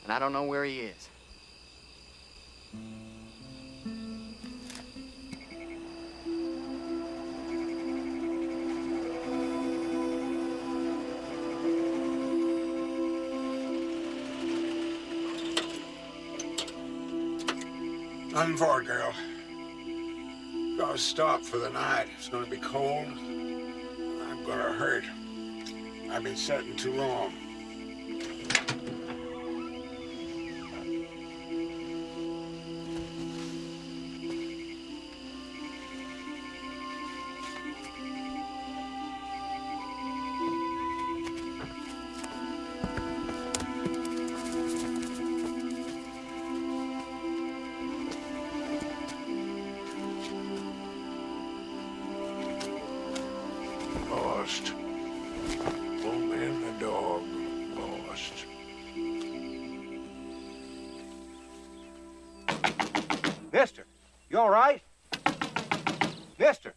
[SPEAKER 15] And I don't know where he is.
[SPEAKER 13] Nothing for it, girl. Gotta stop for the night. It's gonna be cold. I'm gonna hurt. I've been sitting too long. Lost. Old man and the dog lost.
[SPEAKER 19] Mister, you all right? Mister.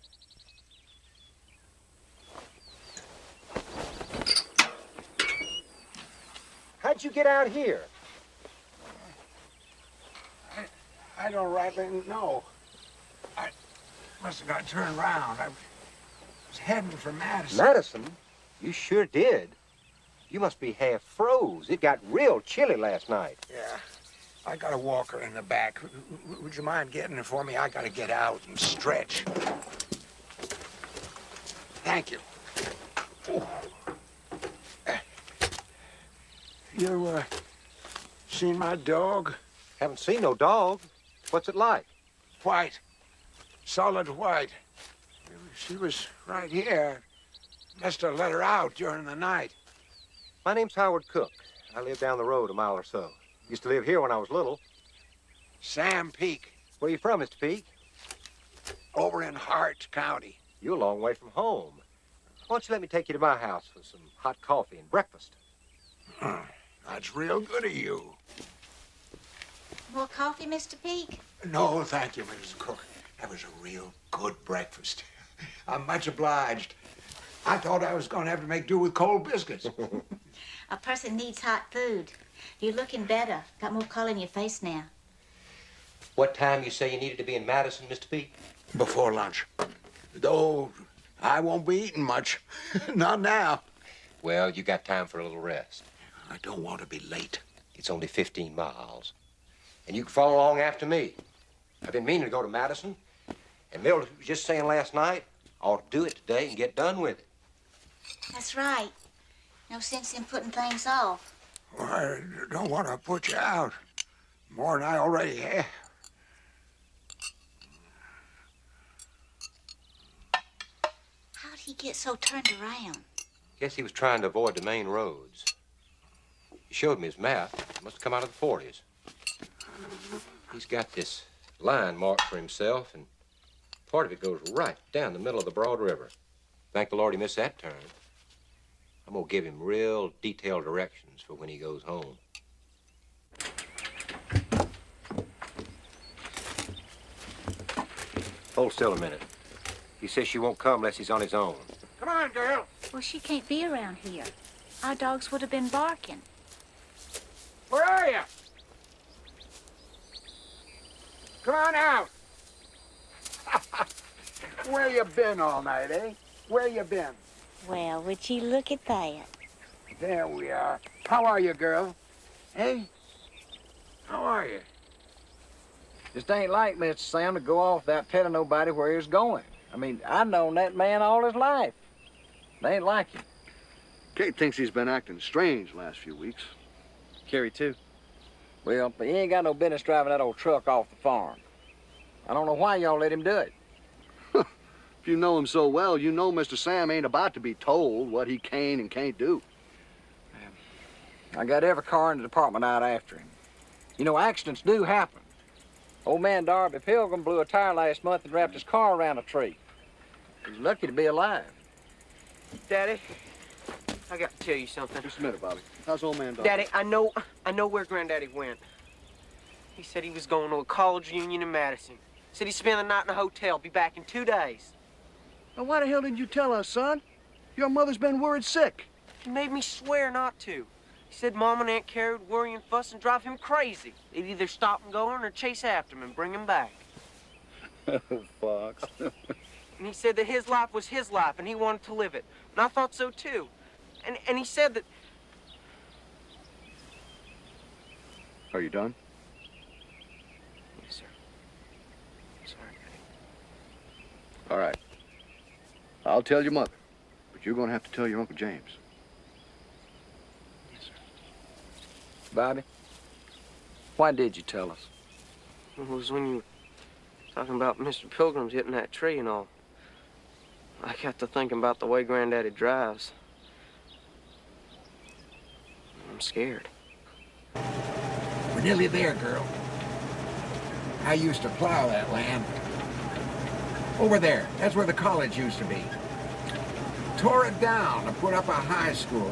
[SPEAKER 19] How'd you get out here?
[SPEAKER 13] I don't rightly know. I must have got turned around. I was heading for Madison.
[SPEAKER 19] Madison? You sure did. You must be half froze. It got real chilly last night.
[SPEAKER 13] Yeah. I got a walker in the back. Would you mind getting it for me? I gotta get out and stretch. Thank you. Ooh. You, seen my dog?
[SPEAKER 19] Haven't seen no dog. What's it like?
[SPEAKER 13] White. Solid white. She was right here. Must have let her out during the night.
[SPEAKER 19] My name's Howard Cook. I live down the road a mile or so. Used to live here when I was little.
[SPEAKER 13] Sam Peak.
[SPEAKER 19] Where you from, Mr. Peak?
[SPEAKER 13] Over in Hart County.
[SPEAKER 19] You're a long way from home. Why don't you let me take you to my house for some hot coffee and breakfast?
[SPEAKER 13] That's real good of you.
[SPEAKER 20] More coffee, Mr. Peak?
[SPEAKER 13] No, thank you, Mrs. Cook. That was a real good breakfast. I'm much obliged. I thought I was going to have to make do with cold biscuits.
[SPEAKER 20] A person needs hot food. You're looking better. Got more color in your face now.
[SPEAKER 19] What time you say you needed to be in Madison, Mr. Peak?
[SPEAKER 13] Before lunch. Though I won't be eating much. Not now.
[SPEAKER 19] Well, you got time for a little rest.
[SPEAKER 13] I don't want to be late.
[SPEAKER 19] It's only 15 miles. And you can follow along after me. I've been meaning to go to Madison. And Mildred was just saying last night, I ought to do it today and get done with it.
[SPEAKER 20] That's right. No sense in putting things off.
[SPEAKER 13] Well, I don't want to put you out. More than I already have.
[SPEAKER 20] How'd he get so turned around?
[SPEAKER 19] Guess he was trying to avoid the main roads. He showed me his map. It must have come out of the 40s. He's got this line marked for himself, and part of it goes right down the middle of the Broad River. Thank the Lord he missed that turn. I'm gonna give him real detailed directions for when he goes home. Hold still a minute. He says she won't come unless he's on his own.
[SPEAKER 2] Come on, girl.
[SPEAKER 20] Well, she can't be around here. Our dogs would have been barking.
[SPEAKER 2] Where are you? Come on out. Where you been all night, eh? Where you been?
[SPEAKER 20] Well, would you look at that?
[SPEAKER 2] There we are. How are you, girl? Hey? How are you?
[SPEAKER 21] Just ain't like Mr. Sam to go off without telling nobody where he was going. I mean, I've known that man all his life. They ain't like him.
[SPEAKER 14] Kate thinks he's been acting strange the last few weeks.
[SPEAKER 1] Carrie, too.
[SPEAKER 21] Well, but he ain't got no business driving that old truck off the farm. I don't know why y'all let him do it.
[SPEAKER 14] If you know him so well, you know Mr. Sam ain't about to be told what he can and can't do.
[SPEAKER 21] I got every car in the department out after him. You know, accidents do happen. Old man Darby Pilgrim blew a tire last month and wrapped his car around a tree. He's lucky to be alive.
[SPEAKER 6] Daddy, I got to tell you something.
[SPEAKER 14] Just a minute, Bobby. How's old man Darby?
[SPEAKER 6] Daddy, I know where Granddaddy went. He said he was going to a college reunion in Madison. Said he'd spend the night in a hotel, be back in 2 days.
[SPEAKER 14] Now, why the hell didn't you tell us, son? Your mother's been worried sick.
[SPEAKER 6] He made me swear not to. He said Mom and Aunt Carrie would worry and fuss and drive him crazy. They'd either stop him going or chase after him and bring him back.
[SPEAKER 14] Fox.
[SPEAKER 6] And he said that his life was his life and he wanted to live it. And I thought so too. And he said that...
[SPEAKER 14] Are you done?
[SPEAKER 6] Yes, sir. Sorry, Daddy.
[SPEAKER 14] All right. I'll tell your mother, but you're gonna have to tell your Uncle James.
[SPEAKER 6] Yes, sir.
[SPEAKER 21] Bobby, why did you tell us?
[SPEAKER 6] It was when you were talking about Mr. Pilgrim's hitting that tree and all. I got to thinking about the way Granddaddy drives. I'm scared.
[SPEAKER 13] We're nearly there, girl. I used to plow that land. Over there, that's where the college used to be. Tore it down to put up a high school.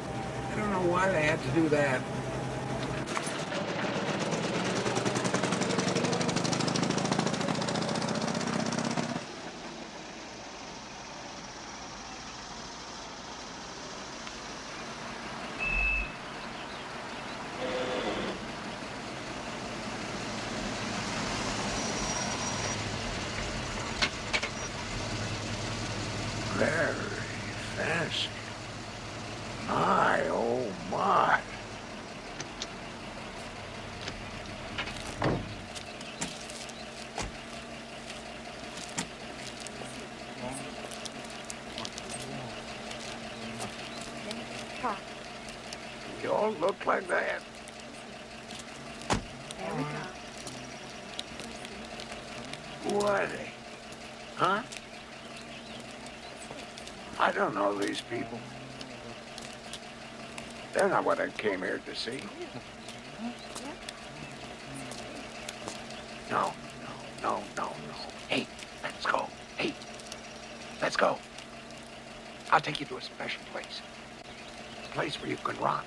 [SPEAKER 13] I don't know why they had to do that. Very fancy. My, oh my. You all look like that.
[SPEAKER 12] There we go.
[SPEAKER 13] Who are they? Huh? I don't know these people. They're not what I came here to see. No, no, no, no, no. Hey, let's go. Hey, let's go. I'll take you to a special place. A place where you can run.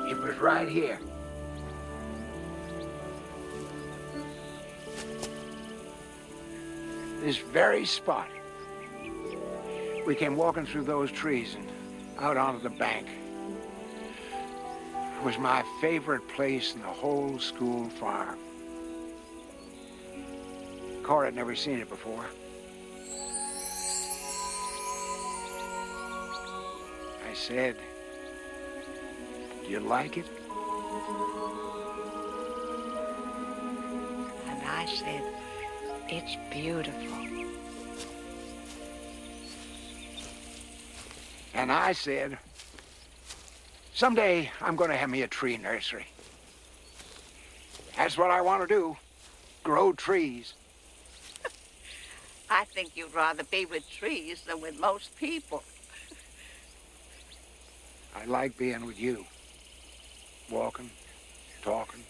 [SPEAKER 13] It was right here. This very spot. We came walking through those trees and out onto the bank. It was my favorite place in the whole school farm. Cora had never seen it before. I said, "Do you like it?"
[SPEAKER 3] And I said, it's beautiful.
[SPEAKER 13] And I said, "Someday I'm going to have me a tree nursery. That's what I want to do. grow trees.
[SPEAKER 3] I think you'd rather be with trees than with most people.
[SPEAKER 13] I like being with you. Walking, talking.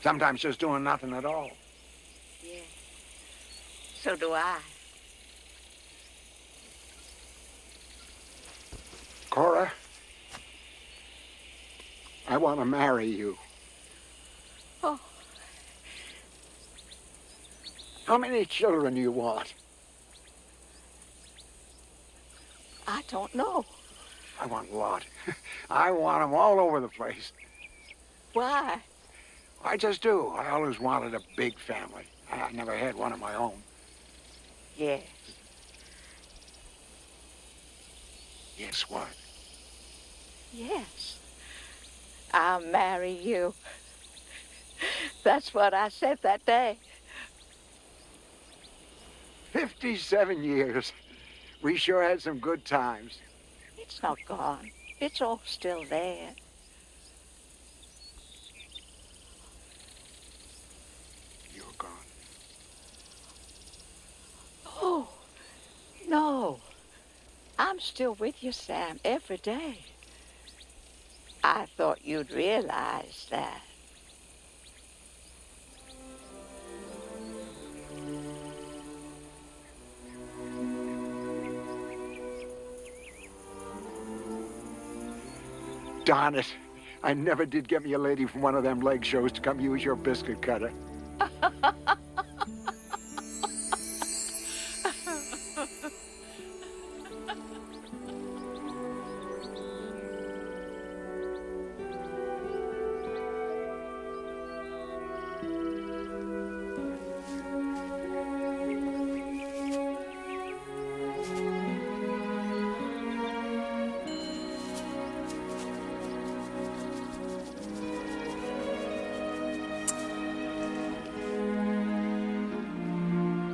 [SPEAKER 13] Sometimes just doing nothing at all.
[SPEAKER 3] Yeah. So do I.
[SPEAKER 13] Cora, I want to marry you.
[SPEAKER 3] Oh.
[SPEAKER 13] How many children do you want?
[SPEAKER 3] I don't know.
[SPEAKER 13] I want a lot. I want them all over the place.
[SPEAKER 3] Why?
[SPEAKER 13] I just do. I always wanted a big family. I never had one of my own.
[SPEAKER 3] Yes.
[SPEAKER 13] Yes, what?
[SPEAKER 3] Yes. I'll marry you. That's what I said that day.
[SPEAKER 13] 57 years. We sure had some good times.
[SPEAKER 3] It's not gone. It's all still there.
[SPEAKER 13] You're gone.
[SPEAKER 3] Oh, no. I'm still with you, Sam, every day. I thought you'd realize that.
[SPEAKER 13] Darn it. I never did get me a lady from one of them leg shows to come use your biscuit cutter.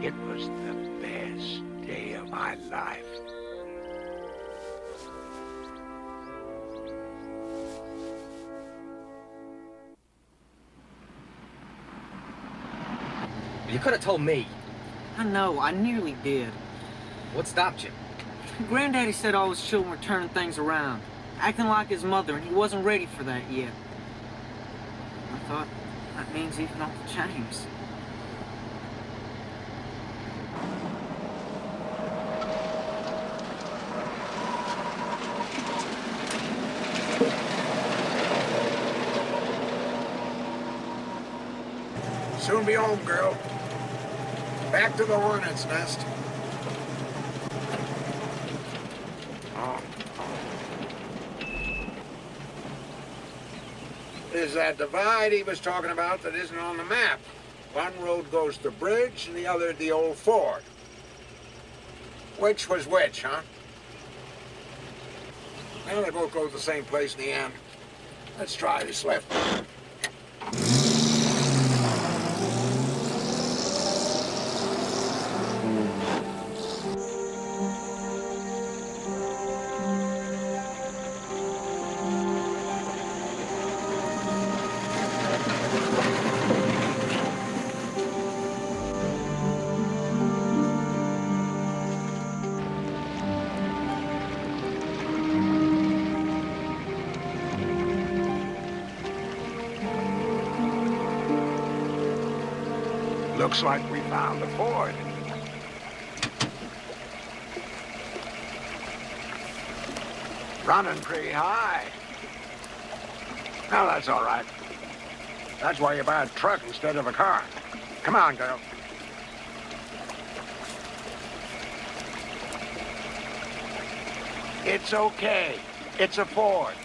[SPEAKER 13] It was the best day of my life.
[SPEAKER 6] You could have told me. I know, I nearly did.
[SPEAKER 15] What stopped you?
[SPEAKER 6] Granddaddy said all his children were turning things around, acting like his mother, and he wasn't ready for that yet. I thought, that means even off the chains.
[SPEAKER 13] Soon be home, girl. Back to the hornet's nest. Oh. There's that divide he was talking about that isn't on the map. One road goes to the bridge and the other to the old ford. Which was which, huh? Well, they both go to the same place in the end. Let's try this left one. Looks like we found the ford. Running pretty high. Well, that's all right. That's why you buy a truck instead of a car. Come on, girl. It's okay. It's a ford.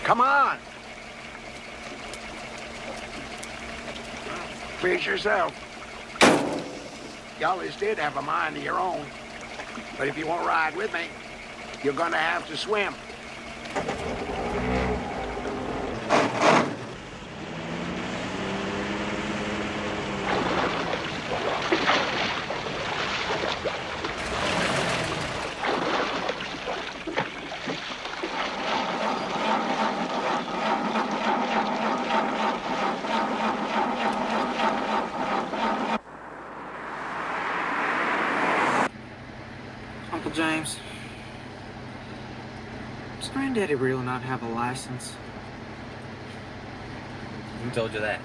[SPEAKER 13] Come on. Please yourself. You always did have a mind of your own. But if you won't ride with me, you're gonna have to swim.
[SPEAKER 6] Does Granddaddy really not have a license?
[SPEAKER 15] Who told you that?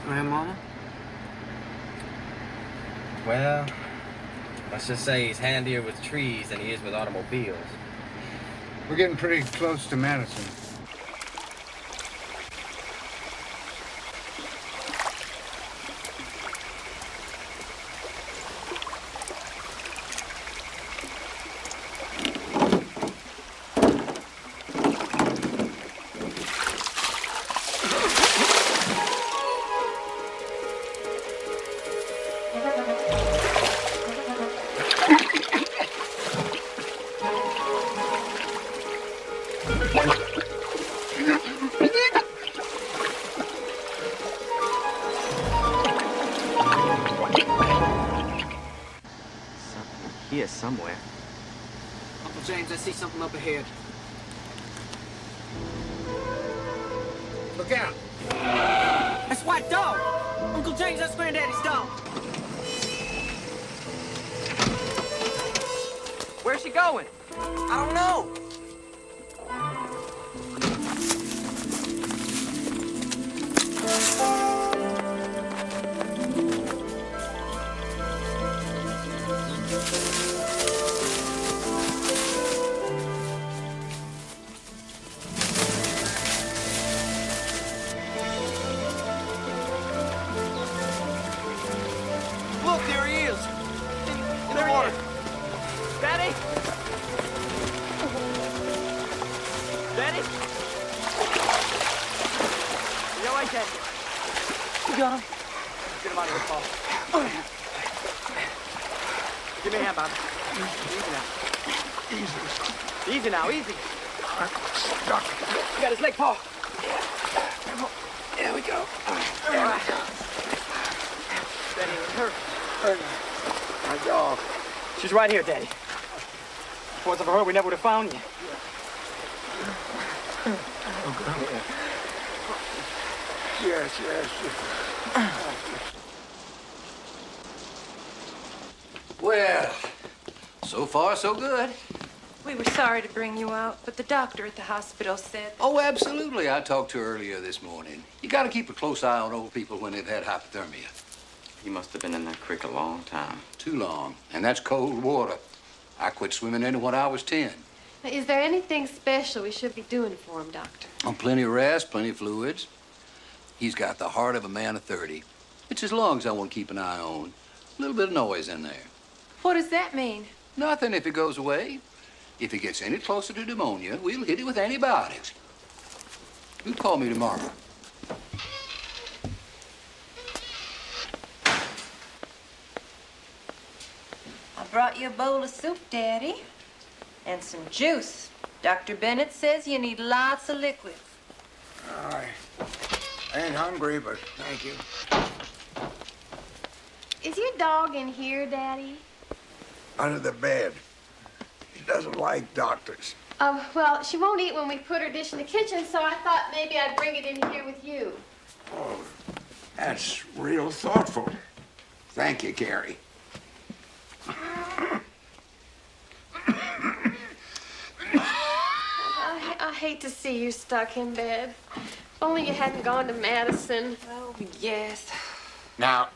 [SPEAKER 6] Grandmama?
[SPEAKER 15] Well, let's just say he's handier with trees than he is with automobiles.
[SPEAKER 9] We're getting pretty close to Madison.
[SPEAKER 1] Here somewhere.
[SPEAKER 6] Uncle James, I see something up ahead.
[SPEAKER 13] Look out!
[SPEAKER 6] That's White Dog! Uncle James, that's Granddaddy's dog!
[SPEAKER 15] Where's she going?
[SPEAKER 6] I don't know!
[SPEAKER 15] Look, there he is. In the water. Daddy? Daddy? You all right, Daddy?
[SPEAKER 6] You got him?
[SPEAKER 15] Get him out of here, Paul. Give me a hand, Bob. Easy now. Easy now, easy.
[SPEAKER 13] Stuck.
[SPEAKER 15] You got his leg, Paul.
[SPEAKER 13] Come on. There we go.
[SPEAKER 15] All right. Daddy, her.
[SPEAKER 13] My dog.
[SPEAKER 15] She's right here, Daddy. If it wasn't for her, we never would have found you.
[SPEAKER 13] Oh, come here. Yes, yes.
[SPEAKER 8] Well, so far so good.
[SPEAKER 5] We were sorry to bring you out, but the doctor at the hospital said...
[SPEAKER 8] Oh, absolutely. I talked to her earlier this morning. You got to keep a close eye on old people when they've had hypothermia.
[SPEAKER 1] He must have been in that creek a long time.
[SPEAKER 8] Too long. And that's cold water. I quit swimming in it when I was 10.
[SPEAKER 11] Now, is there anything special we should be doing for him, Doctor?
[SPEAKER 8] Oh, plenty of rest, plenty of fluids. He's got the heart of a man of 30. It's his lungs I want to keep an eye on. A little bit of noise in there.
[SPEAKER 5] What does that mean?
[SPEAKER 8] Nothing if it goes away. If it gets any closer to pneumonia, we'll hit it with antibiotics. You call me tomorrow.
[SPEAKER 5] I brought you a bowl of soup, Daddy. And some juice. Dr. Bennett says you need lots of liquids.
[SPEAKER 13] I ain't hungry, but thank you.
[SPEAKER 11] Is your dog in here, Daddy?
[SPEAKER 13] Under the bed. She doesn't like doctors.
[SPEAKER 11] Well, she won't eat when we put her dish in the kitchen, so I thought maybe I'd bring it in here with you.
[SPEAKER 13] Oh, that's real thoughtful. Thank you, Carrie.
[SPEAKER 11] I hate to see you stuck in bed. If only you hadn't gone to Madison.
[SPEAKER 5] Oh, yes.
[SPEAKER 13] Now,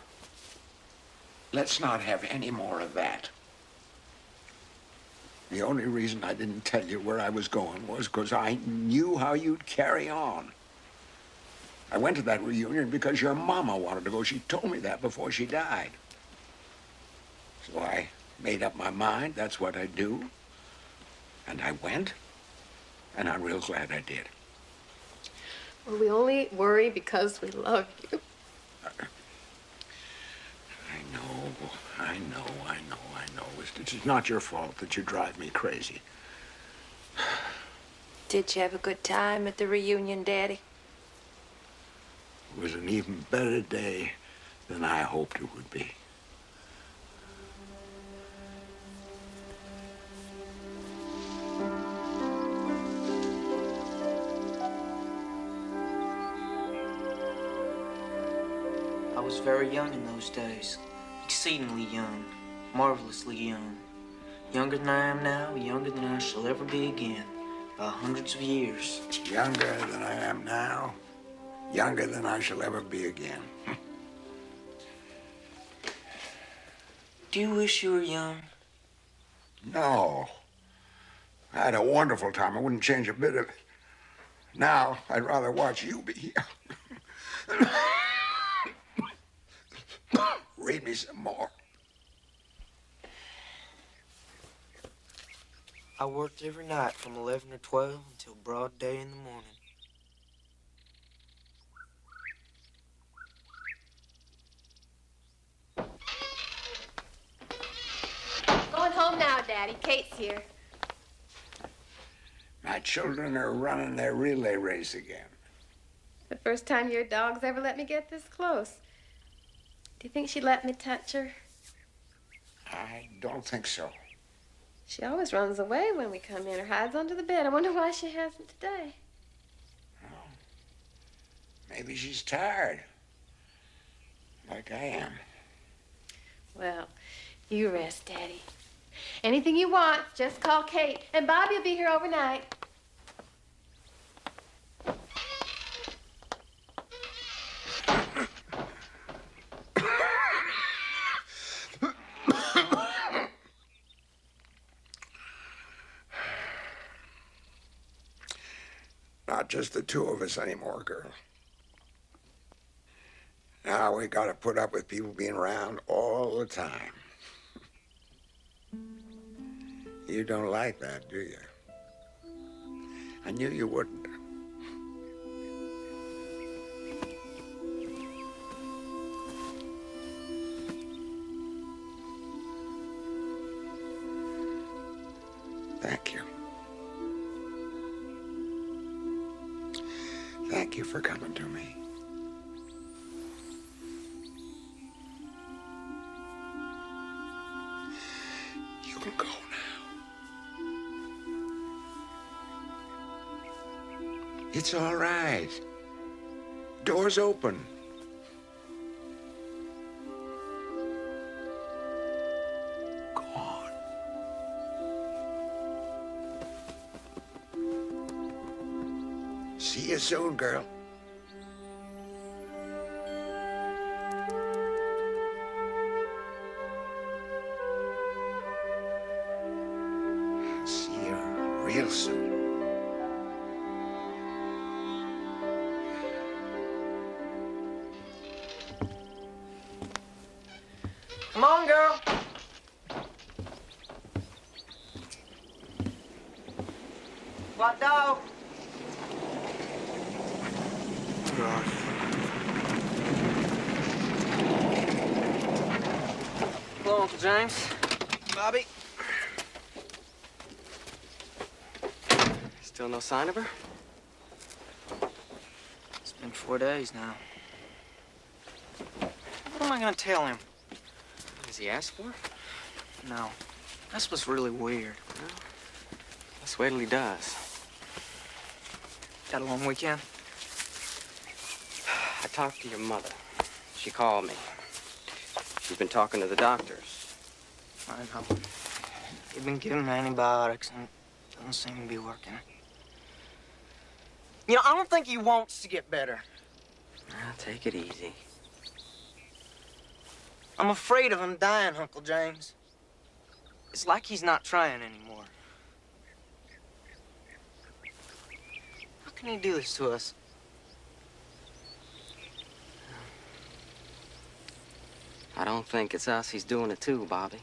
[SPEAKER 13] let's not have any more of that. The only reason I didn't tell you where I was going was because I knew how you'd carry on. I went to that reunion because your mama wanted to go. She told me that before she died. So I made up my mind that's what I'd do. And I went, and I'm real glad I did.
[SPEAKER 11] Well, we only worry because we love you.
[SPEAKER 13] I know. It's not your fault that you drive me crazy.
[SPEAKER 5] Did you have a good time at the reunion, Daddy?
[SPEAKER 13] It was an even better day than I hoped it would be.
[SPEAKER 6] I was very young in those days. Exceedingly young. Marvelously young. Younger than I am now, younger than I shall ever be again. hundreds of years.
[SPEAKER 13] Younger than I am now, younger than I shall ever be again.
[SPEAKER 6] Do you wish you were young?
[SPEAKER 13] No. I had a wonderful time. I wouldn't change a bit of it. Now, I'd rather watch you be young. Read me some more.
[SPEAKER 6] I worked every night from 11 or 12 until broad day in the morning.
[SPEAKER 11] Going home now, Daddy. Kate's here.
[SPEAKER 13] My children are running their relay race again.
[SPEAKER 11] The first time your dog's ever let me get this close. Do you think she'd let me touch her?
[SPEAKER 13] I don't think so.
[SPEAKER 11] She always runs away when we come in or hides under the bed. I wonder why she hasn't today.
[SPEAKER 13] Maybe she's tired. Like I am.
[SPEAKER 11] Well, you rest, Daddy. Anything you want, just call Kate. And Bobby will be here overnight.
[SPEAKER 13] Not just the two of us anymore, girl. Now we gotta put up with people being around all the time. You don't like that, do you? I knew you wouldn't. Thank you. Thank you for coming to me. You can go now. It's all right. Door's open. Go on. See you soon, girl. See you real soon.
[SPEAKER 6] Come on, girl. What dog? God. Hello, Uncle James. Bobby.
[SPEAKER 15] Still no sign of her?
[SPEAKER 6] It's been 4 days now. What am I gonna tell him?
[SPEAKER 15] Does he ask for her?
[SPEAKER 6] No. That's what's really weird.
[SPEAKER 15] Well, let's wait till he does.
[SPEAKER 6] Got a long weekend?
[SPEAKER 15] I talked to your mother. She called me. She's been talking to the doctors.
[SPEAKER 6] I know. You've been giving me antibiotics and it doesn't seem to be working. You know, I don't think he wants to get better.
[SPEAKER 15] Take it easy.
[SPEAKER 6] I'm afraid of him dying, Uncle James. It's like he's not trying anymore. How can he do this to us?
[SPEAKER 15] I don't think it's us he's doing it to, Bobby.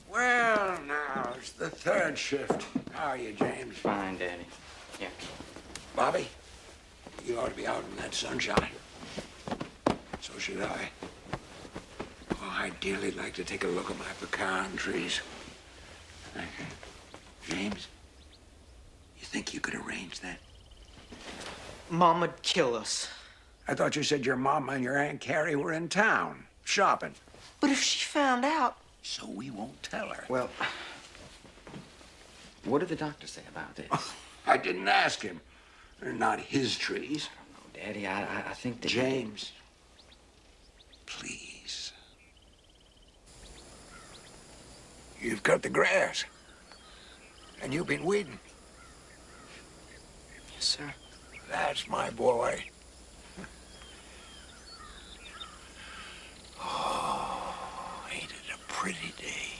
[SPEAKER 13] Well, now, it's the third shift. How are you, James?
[SPEAKER 15] Fine, Daddy. Here.
[SPEAKER 13] Bobby, you ought to be out in that sunshine. So should I. Oh, I'd dearly like to take a look at my pecan trees. James, you think you could arrange that?
[SPEAKER 6] Moma'd kill us.
[SPEAKER 13] I thought you said your mama and your Aunt Carrie were in town, shopping.
[SPEAKER 6] But if she found out...
[SPEAKER 13] So we won't tell her.
[SPEAKER 15] Well, what did the doctor say about this?
[SPEAKER 13] I didn't ask him. They're not his trees.
[SPEAKER 15] No, Daddy, I think that...
[SPEAKER 13] James, please. You've cut the grass. And you've been weeding.
[SPEAKER 6] Yes, sir.
[SPEAKER 13] That's my boy. Oh, ain't it a pretty day?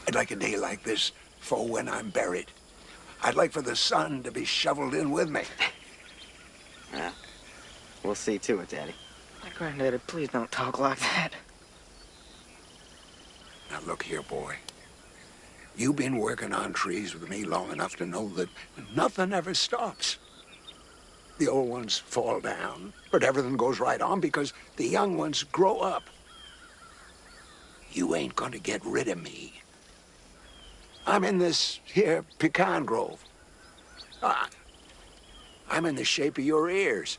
[SPEAKER 13] I'd like a day like this for when I'm buried. I'd like for the sun to be shoveled in with me.
[SPEAKER 1] Yeah. We'll see to it, Daddy.
[SPEAKER 6] Granddaddy, please don't talk like that.
[SPEAKER 13] Now look here, boy. You've been working on trees with me long enough to know that nothing ever stops. The old ones fall down, but everything goes right on because the young ones grow up. You ain't gonna get rid of me. I'm in this here pecan grove. I'm in the shape of your ears.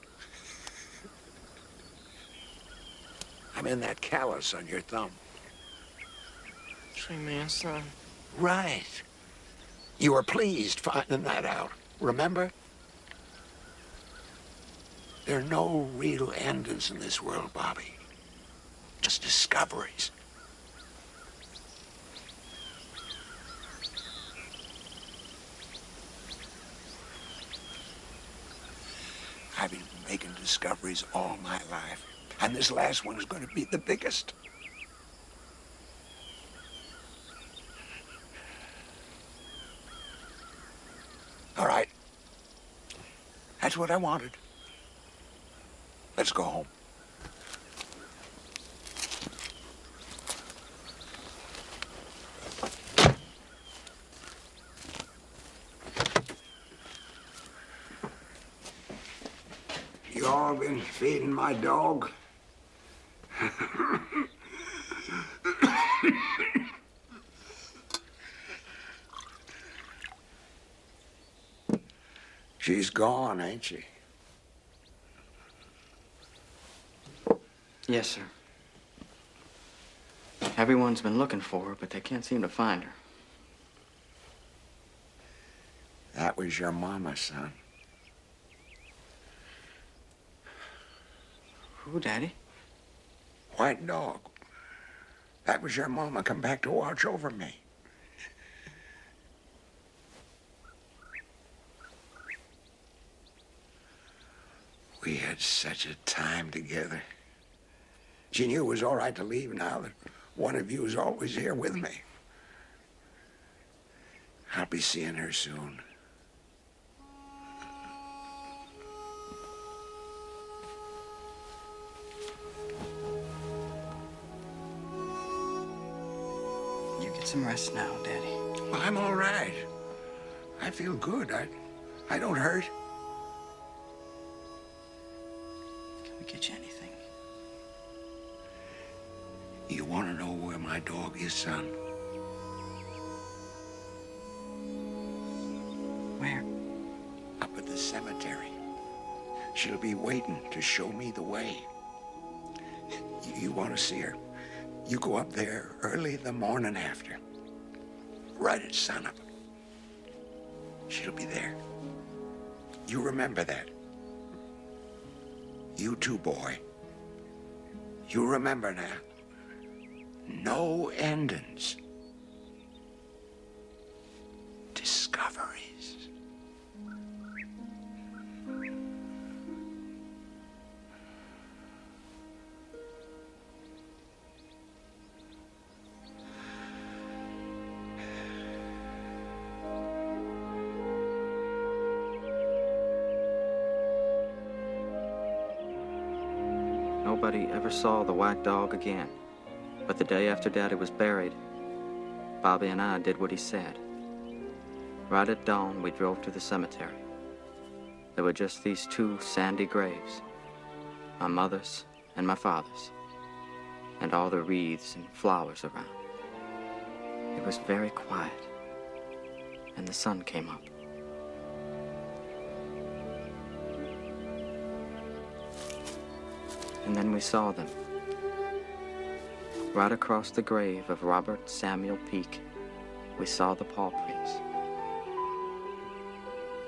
[SPEAKER 13] I'm in that callus on your thumb.
[SPEAKER 6] Tree man, son.
[SPEAKER 13] Right. You were pleased finding that out, remember? There are no real endings in this world, Bobby. Just discoveries. I've been making discoveries all my life, and this last one is going to be the biggest. All right. That's what I wanted. Let's go home. You all been feeding my dog? She's gone, ain't she?
[SPEAKER 1] Yes, sir. Everyone's been looking for her, but they can't seem to find her.
[SPEAKER 13] That was your mama, son.
[SPEAKER 1] Who, Daddy?
[SPEAKER 13] White dog. That was your mama come back to watch over me. We had such a time together. She knew it was all right to leave now that one of you is always here with me. I'll be seeing her soon.
[SPEAKER 1] You get some rest now, Daddy.
[SPEAKER 13] Well, I'm all right. I feel good. I don't hurt.
[SPEAKER 1] Can we get you anything?
[SPEAKER 13] You want to know where my dog is, son?
[SPEAKER 1] Where?
[SPEAKER 13] Up at the cemetery. She'll be waiting to show me the way. You want to see her? You go up there early the morning after. Right at sunup. She'll be there. You remember that. You too, boy. You remember now. No endings. Discoveries.
[SPEAKER 1] Nobody ever saw the white dog again. But the day after Daddy was buried, Bobby and I did what he said. Right at dawn, we drove to the cemetery. There were just these two sandy graves, my mother's and my father's, and all the wreaths and flowers around. It was very quiet, and the sun came up. And then we saw them. Right across the grave of Robert Samuel Peake, we saw the paw prints.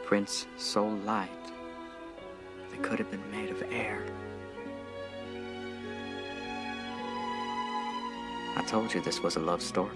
[SPEAKER 1] Prints so light, they could have been made of air. I told you this was a love story.